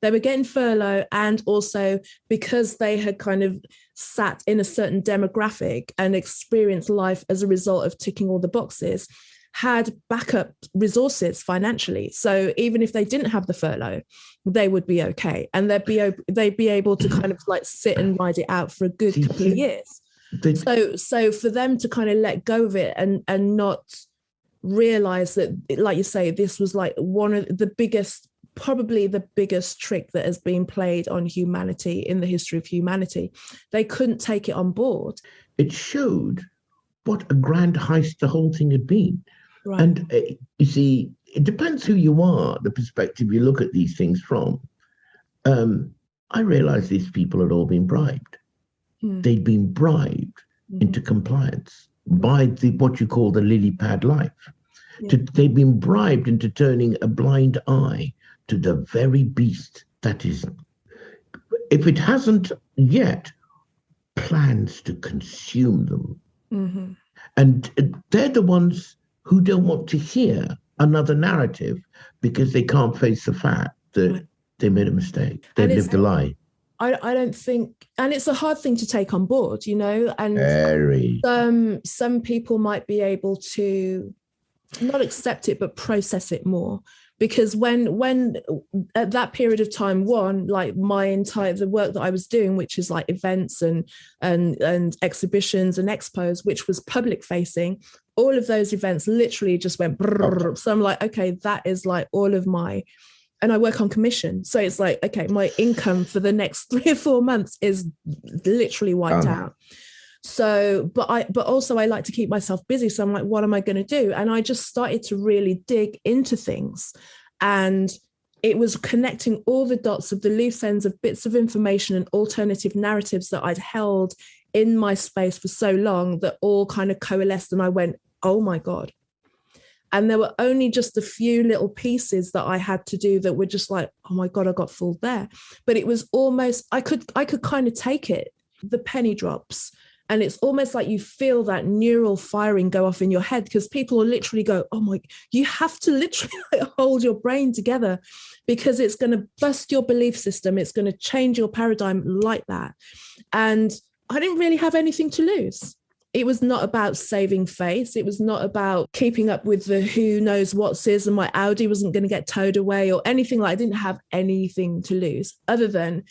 they were getting furlough, and also because they had kind of sat in a certain demographic and experienced life as a result of ticking all the boxes, had backup resources financially. So even if they didn't have the furlough, they would be okay. And they'd be able to kind of like sit and ride it out for a good couple of years. So for them to kind of let go of it and not realize that, like you say, this was like one of the biggest, probably the biggest trick that has been played on humanity in the history of humanity. They couldn't take it on board. It showed what a grand heist the whole thing had been. Right. And you see, it depends who you are, the perspective you look at these things from. I realized these people had all been bribed. They'd been bribed into compliance by what you call the lily pad life. They've been bribed into turning a blind eye to the very beast that is, if it hasn't yet, plans to consume them. And they're the ones who don't want to hear another narrative because they can't face the fact that they made a mistake. They lived a lie. I don't think, and it's a hard thing to take on board, and very. Some people might be able to not accept it, but process it more. Because when at that period of time, like the work that I was doing, which is like events and exhibitions and expos, which was public facing, all of those events literally just went brrr. So I'm like, okay, that is like all of my, and I work on commission. So it's like, okay, my income for the next 3 or 4 months is literally wiped out. So, but also I like to keep myself busy. So I'm like, what am I going to do? And I just started to really dig into things. And it was connecting all the dots of the loose ends of bits of information and alternative narratives that I'd held in my space for so long that all kind of coalesced. And I went, oh my God. And there were only just a few little pieces that I had to do that were just like, oh my God, I got fooled there. But it was almost, I could kind of take it, the penny drops. And it's almost like you feel that neural firing go off in your head, because people will literally go, oh my, you have to literally like hold your brain together, because it's going to bust your belief system. It's going to change your paradigm like that. And I didn't really have anything to lose. It was not about saving face. It was not about keeping up with the who knows what's is, and my Audi wasn't going to get towed away or anything like. I didn't have anything to lose other than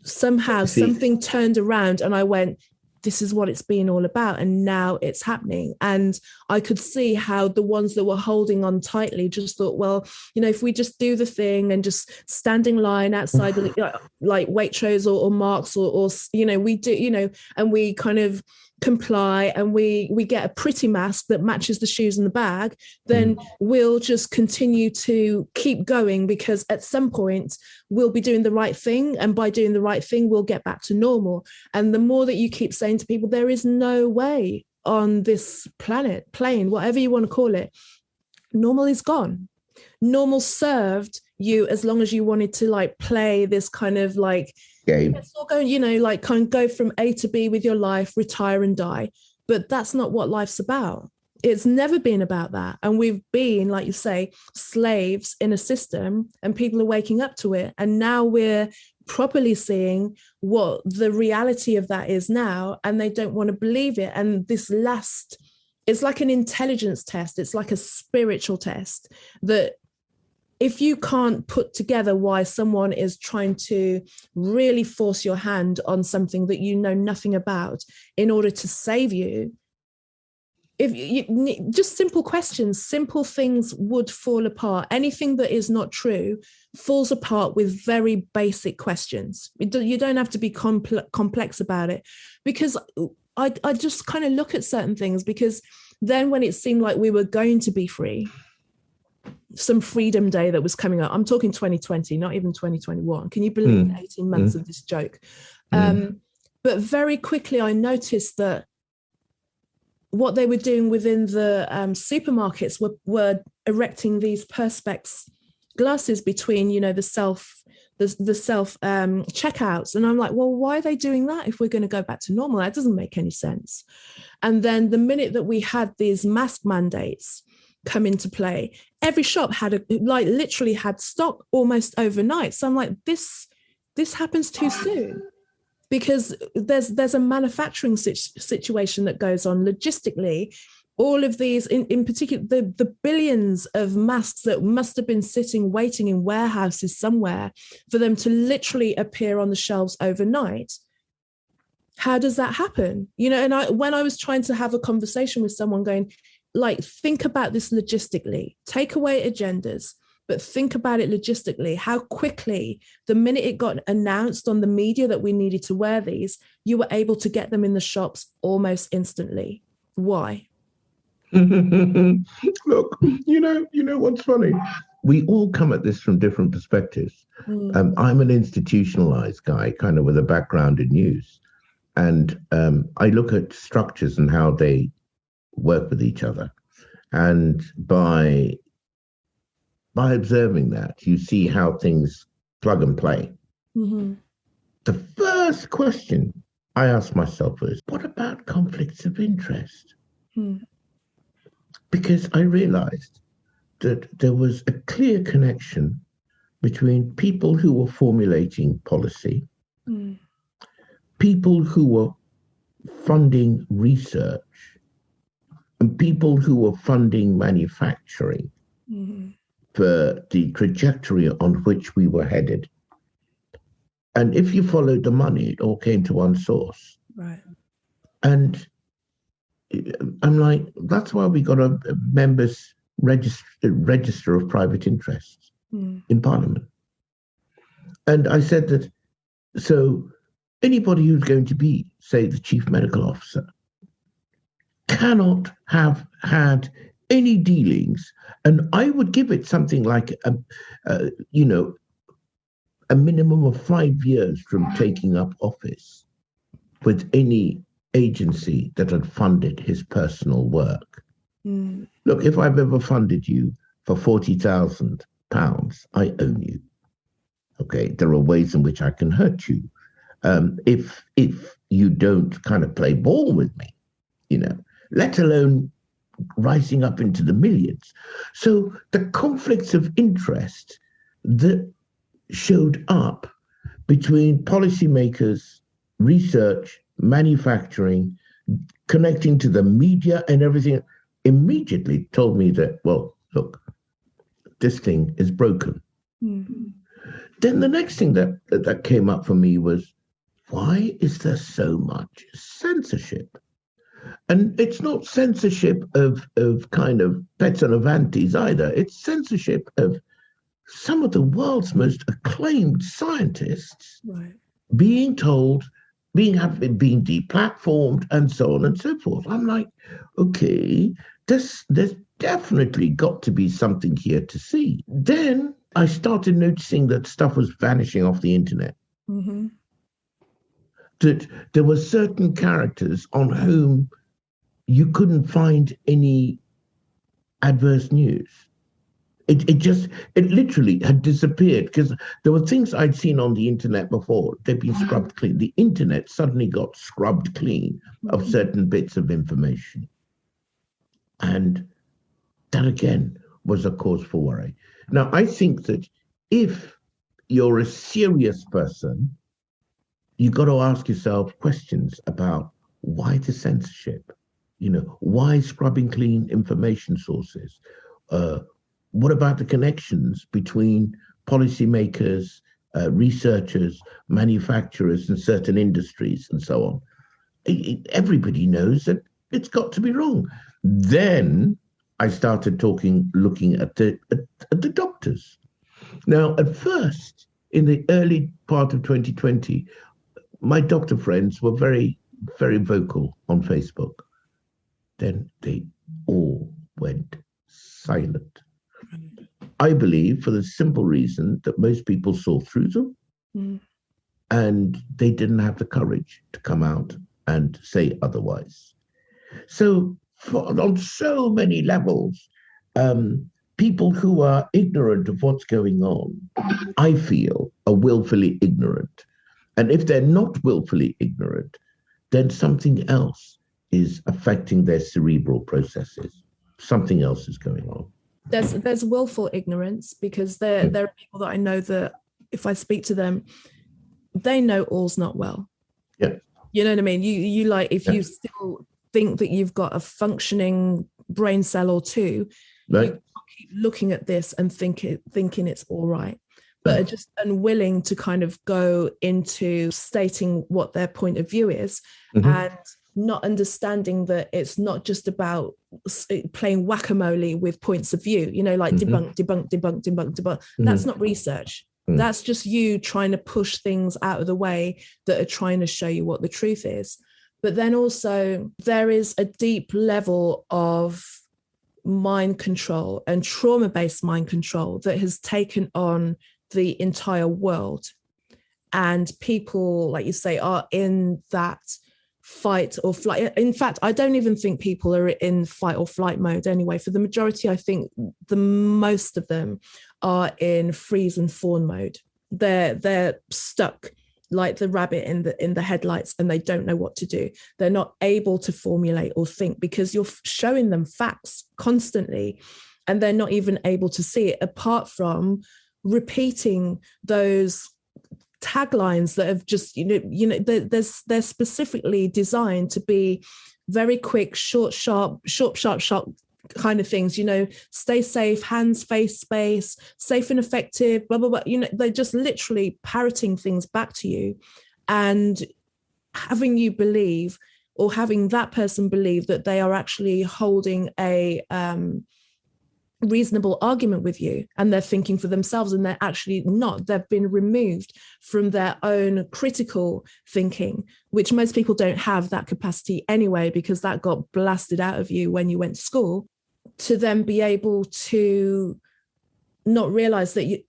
somehow something turned around and I went, this is what it's been all about. And now it's happening. And I could see how the ones that were holding on tightly just thought, well, you know, if we just do the thing and just standing line outside like Waitrose or Marks or, you know, we do, you know, and we kind of comply and we get a pretty mask that matches the shoes in the bag, then we'll just continue to keep going, because at some point we'll be doing the right thing, and by doing the right thing we'll get back to normal. And the more that you keep saying to people, there is no way on this planet, plane, whatever you want to call it, normal is gone. Normal served you as long as you wanted to like play this kind of like game. It's all going, you know, like kind of go from A to B with your life, retire and die. But that's not what life's about. It's never been about that. And we've been, like you say, slaves in a system, and people are waking up to it. And now we're properly seeing what the reality of that is now, and they don't want to believe it. And this last, it's like an intelligence test. It's like a spiritual test that if you can't put together why someone is trying to really force your hand on something that you know nothing about in order to save you, if you just simple questions, simple things would fall apart. Anything that is not true falls apart with very basic questions. You don't have to be complex about it, because I just kind of look at certain things, because then when it seemed like we were going to be free, some Freedom Day that was coming up, I'm talking 2020, not even 2021. Can you believe 18 months of this joke? But very quickly I noticed that what they were doing within the supermarkets were erecting these perspex glasses between, you know, the self checkouts. And I'm like, well, why are they doing that if we're going to go back to normal? That doesn't make any sense. And then the minute that we had these mask mandates come into play, every shop had literally had stock almost overnight. So I'm like, this happens too soon, because there's a manufacturing situation that goes on logistically. All of these, in particular, the billions of masks that must have been sitting, waiting in warehouses somewhere for them to literally appear on the shelves overnight. How does that happen? You know, and when I was trying to have a conversation with someone going, like, think about this logistically, take away agendas, but think about it logistically. How quickly, the minute it got announced on the media that we needed to wear these, you were able to get them in the shops almost instantly. Why? Look, you know what's funny? We all come at this from different perspectives. I'm an institutionalized guy, kind of with a background in news. And I look at structures and how they work with each other. And by observing that, you see how things plug and play. The first question I asked myself was, what about conflicts of interest? Because I realized that there was a clear connection between people who were formulating policy, people who were funding research, and people who were funding manufacturing for the trajectory on which we were headed. And if you followed the money, it all came to one source. Right. And I'm like, that's why we got a members register of private interests in Parliament. And I said that, so anybody who's going to be, say, the chief medical officer cannot have had any dealings, and I would give it something like a minimum of 5 years from taking up office with any agency that had funded his personal work. Mm. Look, if I've ever funded you for £40,000, I own you. Okay, there are ways in which I can hurt you. If you don't kind of play ball with me, let alone rising up into the millions. So the conflicts of interest that showed up between policymakers, research, manufacturing, connecting to the media and everything, immediately told me that, well, look, this thing is broken. Mm. Then the next thing that came up for me was, why is there so much censorship? And it's not censorship of kind of pets and avantis either. It's censorship of some of the world's most acclaimed scientists Right. being told, being deplatformed, and so on and so forth. I'm like, okay, there's definitely got to be something here to see. Then I started noticing that stuff was vanishing off the internet. Mm-hmm. That there were certain characters on whom you couldn't find any adverse news. It literally had disappeared because there were things I'd seen on the internet before. They'd been scrubbed clean. The internet suddenly got scrubbed clean of certain bits of information. And that again was a cause for worry. Now, I think that if you're a serious person, you've got to ask yourself questions about why the censorship? Why scrubbing clean information sources? What about the connections between policymakers, researchers, manufacturers, and certain industries, and so on? Everybody knows that it's got to be wrong. Then I started looking at the doctors. Now, at first, in the early part of 2020, my doctor friends were very, very vocal on Facebook. Then they all went silent. I believe for the simple reason that most people saw through them and they didn't have the courage to come out and say otherwise. So on so many levels, people who are ignorant of what's going on, I feel, are willfully ignorant. And if they're not willfully ignorant, then something else is affecting their cerebral processes. Something else is going on. There's willful ignorance because there are people that I know that if I speak to them, they know all's not well. Yeah. You know what I mean? You like, if you still think that you've got a functioning brain cell or two, right, you keep looking at this and thinking it's all right, but are just unwilling to kind of go into stating what their point of view is, and not understanding that it's not just about playing whack-a-mole with points of view, like debunk. That's not research. That's just you trying to push things out of the way that are trying to show you what the truth is. But then also there is a deep level of mind control and trauma-based mind control that has taken on the entire world. And people, like you say, are in that fight or flight. In fact, I don't even think people are in fight or flight mode anyway. For the majority, I think the most of them are in freeze and fawn mode. They're stuck like the rabbit in the headlights, and they don't know what to do. They're not able to formulate or think because you're showing them facts constantly, and they're not even able to see it apart from repeating those taglines that have just, they're specifically designed to be very quick, short, sharp kind of things, stay safe, hands, face, space, safe and effective, blah, blah, blah. They're just literally parroting things back to you and having you believe, or having that person believe, that they are actually holding a reasonable argument with you, and they're thinking for themselves, and they're actually not. They've been removed from their own critical thinking, which most people don't have that capacity anyway, because that got blasted out of you when you went to school, to then be able to not realize that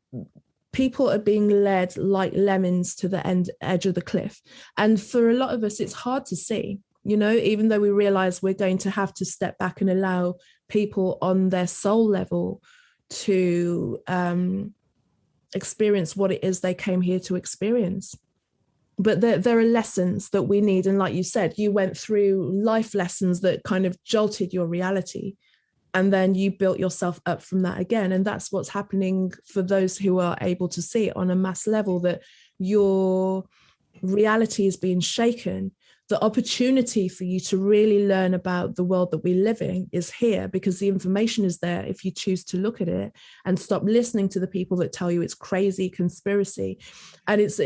people are being led like lemons to the edge of the cliff. And for a lot of us, it's hard to see. you know, even though we realize we're going to have to step back and allow people on their soul level to experience what it is they came here to experience. But there are lessons that we need. And like you said, you went through life lessons that kind of jolted your reality. And then you built yourself up from that again. And that's what's happening for those who are able to see it on a mass level, that your reality is being shaken. The opportunity for you to really learn about the world that we live in is here, because the information is there if you choose to look at it and stop listening to the people that tell you it's crazy conspiracy. And it's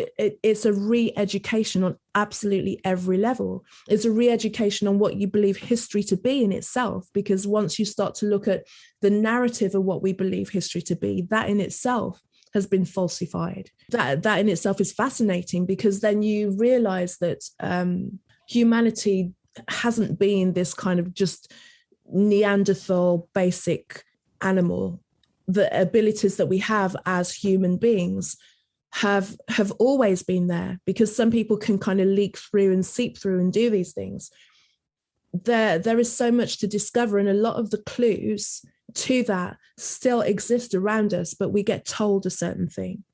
a re-education on absolutely every level. It's a re-education on what you believe history to be in itself, because once you start to look at the narrative of what we believe history to be, that in itself has been falsified. That in itself is fascinating, because then you realize that humanity hasn't been this kind of just Neanderthal basic animal. The abilities that we have as human beings have always been there, because some people can kind of leak through and seep through and do these things. There is so much to discover, and a lot of the clues to that still exist around us, but we get told a certain thing.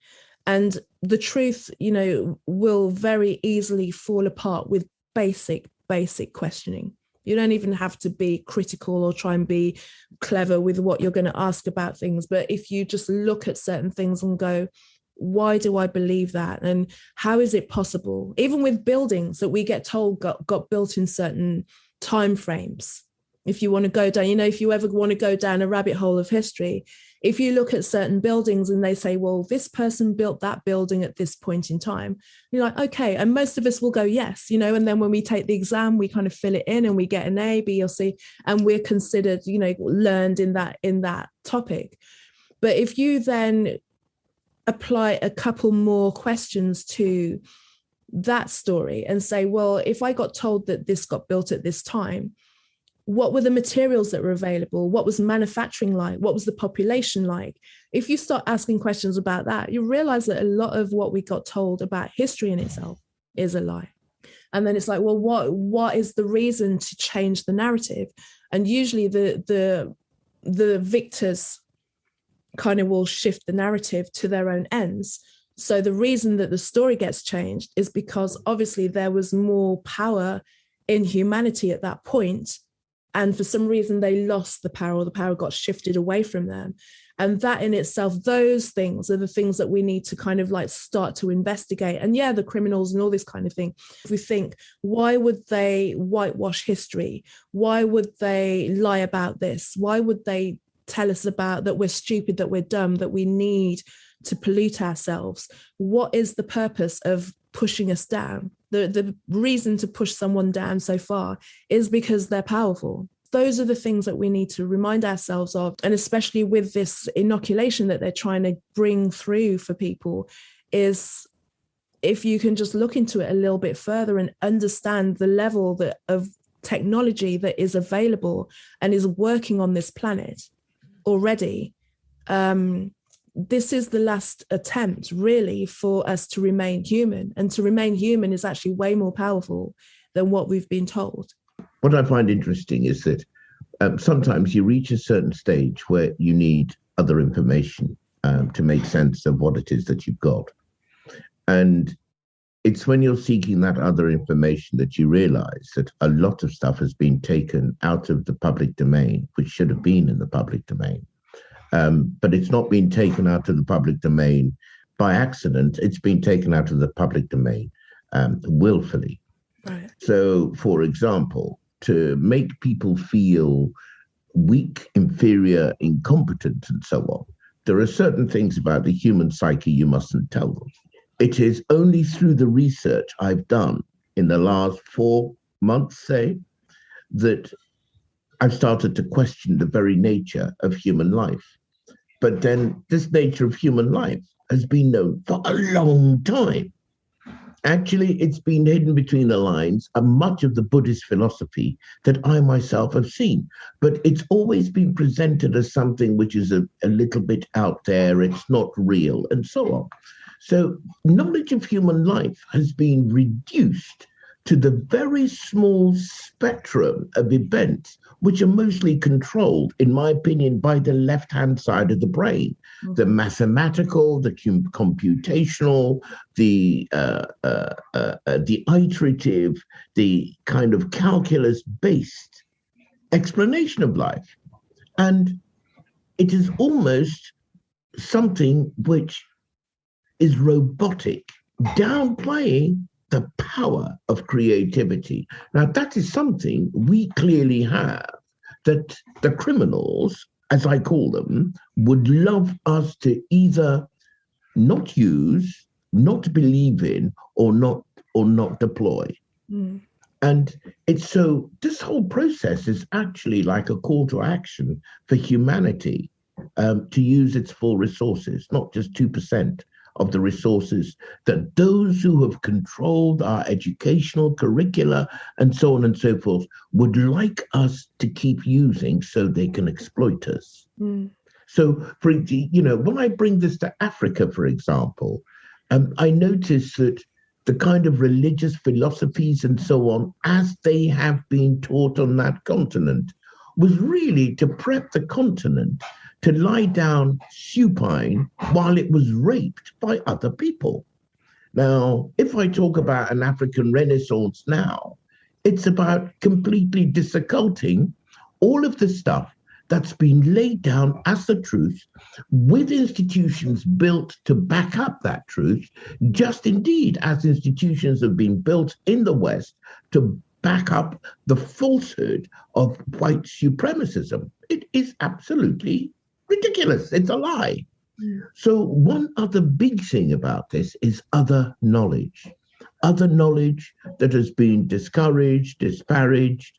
And the truth, you know, will very easily fall apart with basic questioning. You don't even have to be critical or try and be clever with what you're going to ask about things. But if you just look at certain things and go, why do I believe that? And how is it possible? Even with buildings that we get told got built in certain time frames. If you want to go down, you know, if you ever want to go down a rabbit hole of history, if you look at certain buildings and they say, well, this person built that building at this point in time, you're like, okay. And most of us will go, yes, you know, and then when we take the exam, we kind of fill it in and we get an A, B, or C, and we're considered, you know, learned in that topic. But if you then apply a couple more questions to that story and say, well, if I got told that this got built at this time, what were the materials that were available? What was manufacturing like? What was the population like? If you start asking questions about that, you realize that a lot of what we got told about history in itself is a lie. And then it's like, well, what is the reason to change the narrative? And usually the victors kind of will shift the narrative to their own ends. So the reason that the story gets changed is because obviously there was more power in humanity at that point. And for some reason, they lost the power, or the power got shifted away from them. And that in itself, those things are the things that we need to kind of like start to investigate. And yeah, the criminals and all this kind of thing. If we think, why would they whitewash history? Why would they lie about this? Why would they tell us about that we're stupid, that we're dumb, that we need to pollute ourselves? What is the purpose of pushing us down? The reason to push someone down so far is because they're powerful. Those are the things that we need to remind ourselves of. And especially with this inoculation that they're trying to bring through for people, is if you can just look into it a little bit further and understand the level of technology that is available and is working on this planet already, this is the last attempt really for us to remain human. And to remain human is actually way more powerful than what we've been told. What I find interesting is that sometimes you reach a certain stage where you need other information to make sense of what it is that you've got. And it's when you're seeking that other information that you realize that a lot of stuff has been taken out of the public domain, which should have been in the public domain. But it's not been taken out of the public domain by accident. It's been taken out of the public domain willfully. Right. So, for example, to make people feel weak, inferior, incompetent, and so on, there are certain things about the human psyche you mustn't tell them. It is only through the research I've done in the last 4 months, say, that I've started to question the very nature of human life. But then this nature of human life has been known for a long time. Actually, it's been hidden between the lines of much of the Buddhist philosophy that I myself have seen. But it's always been presented as something which is a little bit out there, it's not real, and so on. So knowledge of human life has been reduced to the very small spectrum of events, which are mostly controlled, in my opinion, by the left-hand side of the brain, the mathematical, the computational, the iterative, the kind of calculus-based explanation of life. And it is almost something which is robotic, downplaying the power of creativity. Now, that is something we clearly have, that the criminals, as I call them, would love us to either not use, not believe in, or not deploy. And it's so, this whole process is actually like a call to action for humanity to use its full resources, not just 2% of the resources that those who have controlled our educational curricula and so on and so forth would like us to keep using so they can exploit us. So, when I bring this to Africa, for example, I notice that the kind of religious philosophies and so on, as they have been taught on that continent, was really to prep the continent to lie down supine while it was raped by other people. Now, if I talk about an African Renaissance now, it's about completely disocculting all of the stuff that's been laid down as the truth, with institutions built to back up that truth, just indeed as institutions have been built in the West to back up the falsehood of white supremacism. It is absolutely ridiculous. It's a lie. So one other big thing about this is other knowledge that has been discouraged, disparaged,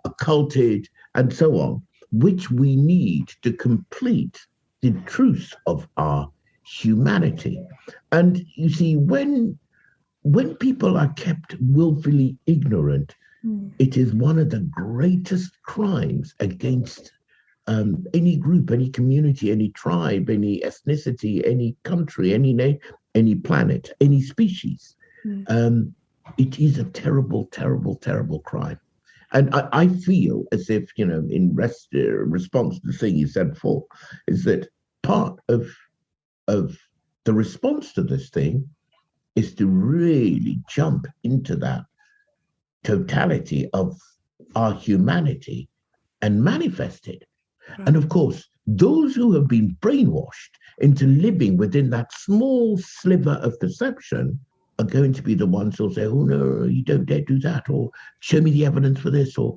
occulted, and so on, which we need to complete the truth of our humanity. And you see, when people are kept willfully ignorant, it is one of the greatest crimes against any group, any community, any tribe, any ethnicity, any country, any planet, any species. It is a terrible, terrible, terrible crime. And I feel as if, in response to the thing you said before, is that part of the response to this thing is to really jump into that totality of our humanity and manifest it. And of course, those who have been brainwashed into living within that small sliver of perception are going to be the ones who'll say, oh, no, you don't dare do that, or show me the evidence for this, or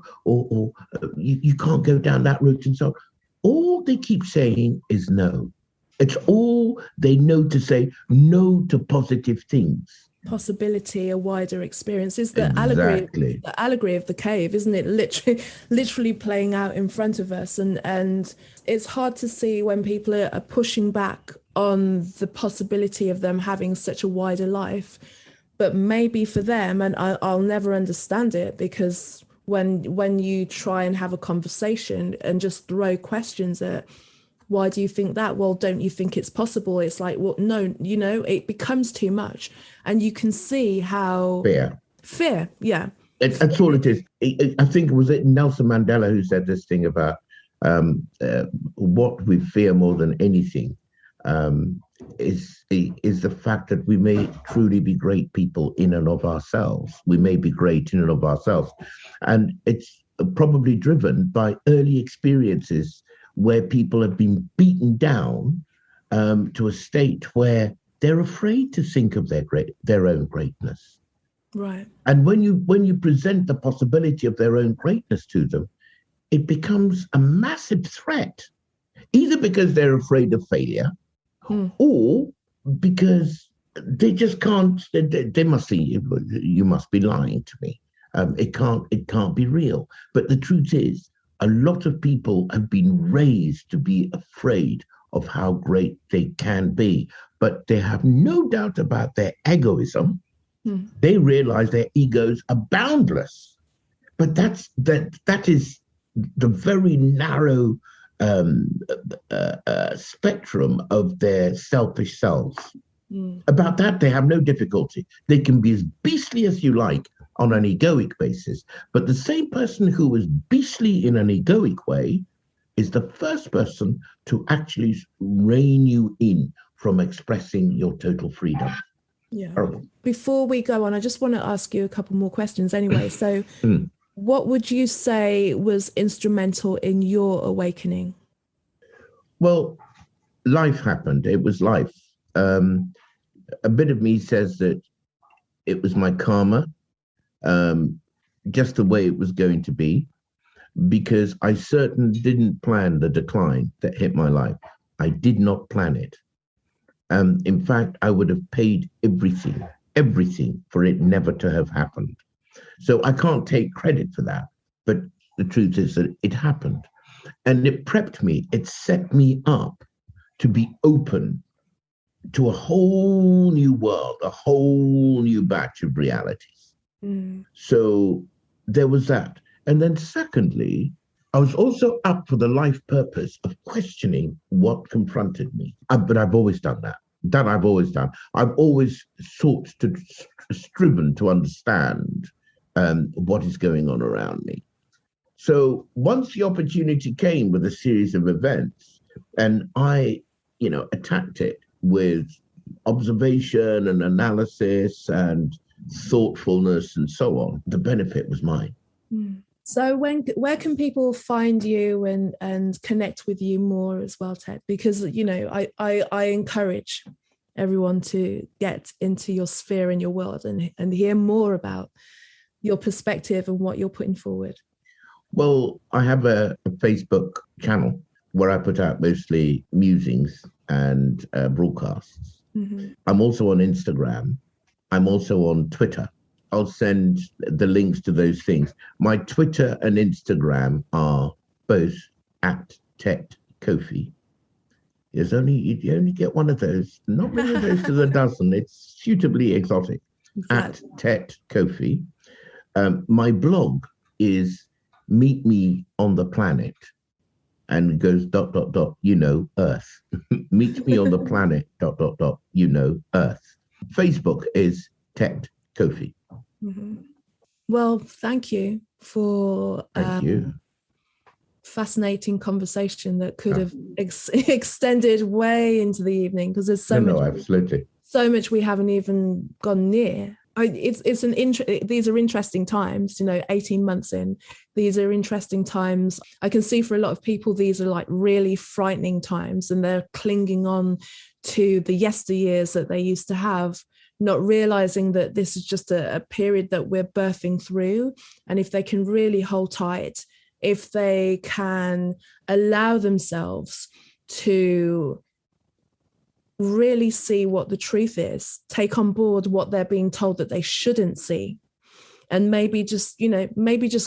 you can't go down that route. And so all they keep saying is no. It's all they know to say no to positive things. Possibility, a wider experience is the Exactly. allegory of the cave, isn't it? Literally playing out in front of us, and it's hard to see when people are pushing back on the possibility of them having such a wider life. But maybe for them, and I'll never understand it, because when you try and have a conversation and just throw questions at, why do you think that? Well, don't you think it's possible? It's like, well, no, it becomes too much. And you can see how... Fear, yeah. That's all it is. I think it was Nelson Mandela who said this thing about what we fear more than anything is the fact that we may truly be great people in and of ourselves. We may be great in and of ourselves. And it's probably driven by early experiences where people have been beaten down to a state where they're afraid to think of their own greatness. Right. And when you present the possibility of their own greatness to them, it becomes a massive threat, either because they're afraid of failure, or because they just can't. They must think you must be lying to me. It can't be real. But the truth is, a lot of people have been raised to be afraid of how great they can be, but they have no doubt about their egoism. They realize their egos are boundless, but that is the very narrow spectrum of their selfish selves. About that, they have no difficulty. They can be as beastly as you like on an egoic basis. But the same person who is beastly in an egoic way is the first person to actually rein you in from expressing your total freedom. Yeah. Before we go on, I just want to ask you a couple more questions anyway. So what would you say was instrumental in your awakening? Well, life happened. It was life. A bit of me says that it was my karma, just the way it was going to be, because I certainly didn't plan the decline that hit my life. I did not plan it. In fact, I would have paid everything for it never to have happened. So I can't take credit for that. But the truth is that it happened. And it prepped me, it set me up to be open to a whole new world, a whole new batch of realities. So there was that. And then secondly, I was also up for the life purpose of questioning what confronted me. But I've always done that. That I've always done. I've always striven to understand what is going on around me. So once the opportunity came with a series of events, and I, attacked it with observation and analysis and thoughtfulness and so on, the benefit was mine. So where can people find you and connect with you more as well, Ted? Because, I encourage everyone to get into your sphere and your world and hear more about your perspective and what you're putting forward. Well, I have a Facebook channel where I put out mostly musings and broadcasts. I'm also on Instagram. I'm also on Twitter. I'll send the links to those things. My Twitter and Instagram are both at Tetteh Kofi. You only get one of those. Not many of those to the dozen. It's suitably exotic. Exactly. At Tetteh Kofi. My blog is Meet Me on the Planet, and it goes ... Earth. Meet me on the planet ... Earth. Facebook is Tetteh Kofi. Well, thank you for fascinating conversation that could have extended way into the evening, because there's absolutely so much we haven't even gone near. These are interesting times, 18 months in, these are interesting times. I can see for a lot of people, these are like really frightening times, and they're clinging on to the yesteryears that they used to have, not realizing that this is just a period that we're birthing through. And if they can really hold tight, if they can allow themselves to really see what the truth is, take on board what they're being told that they shouldn't see, and maybe just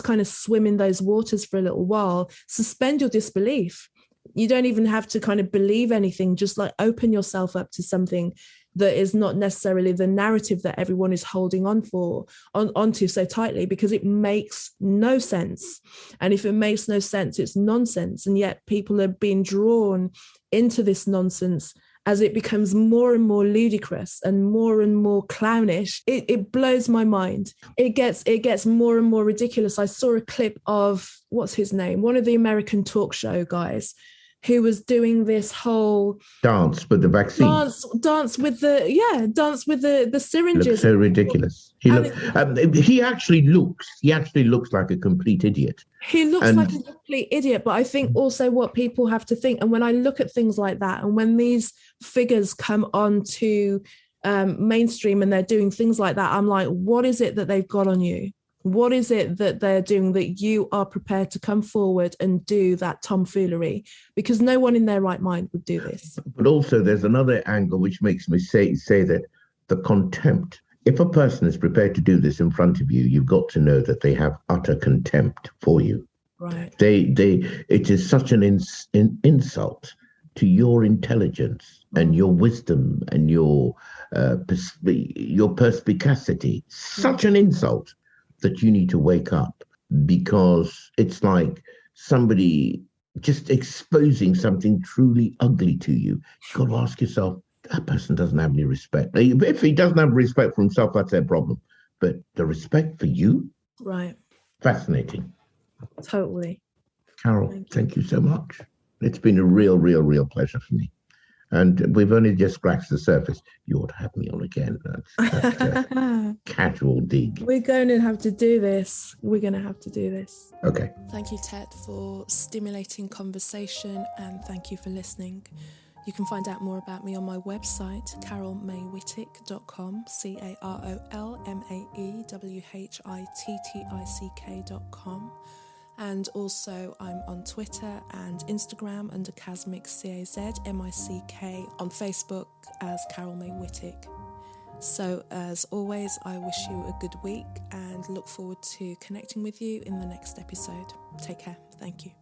kind of swim in those waters for a little while, suspend your disbelief. You don't even have to kind of believe anything, just like open yourself up to something that is not necessarily the narrative that everyone is holding onto so tightly, because it makes no sense. And if it makes no sense, it's nonsense. And yet people are being drawn into this nonsense as it becomes more and more ludicrous and more clownish. It blows my mind. It gets more and more ridiculous. I saw a clip of, what's his name? One of the American talk show guys, who was doing this whole dance with the vaccine. Dance with the syringes. Looks so ridiculous. He actually looks like a complete idiot. He looks like a complete idiot, but I think also what people have to think, and when I look at things like that, and when these figures come on to mainstream and they're doing things like that, I'm like, what is it that they've got on you? What is it that they're doing that you are prepared to come forward and do that tomfoolery? Because no one in their right mind would do this. But also there's another angle which makes me say that the contempt. If a person is prepared to do this in front of you, you've got to know that they have utter contempt for you. Right. It is such an insult to your intelligence and your wisdom and your perspicacity. Such an insult that you need to wake up, because it's like somebody just exposing something truly ugly to you. You've got to ask yourself, that person doesn't have any respect. If he doesn't have respect for himself, that's their problem. But the respect for you, Right. fascinating. Totally. Carol, thank you so much. It's been a real pleasure for me. And we've only just scratched the surface. You ought to have me on again. That's a casual dig. We're going to have to do this. Okay. Thank you, Tet, for stimulating conversation, and thank you for listening. You can find out more about me on my website, carolmaywhittick.com, carolmaywhittick.com. And also I'm on Twitter and Instagram under Casmic, CAZMICK, on Facebook as Carol May Whittick. So as always, I wish you a good week and look forward to connecting with you in the next episode. Take care. Thank you.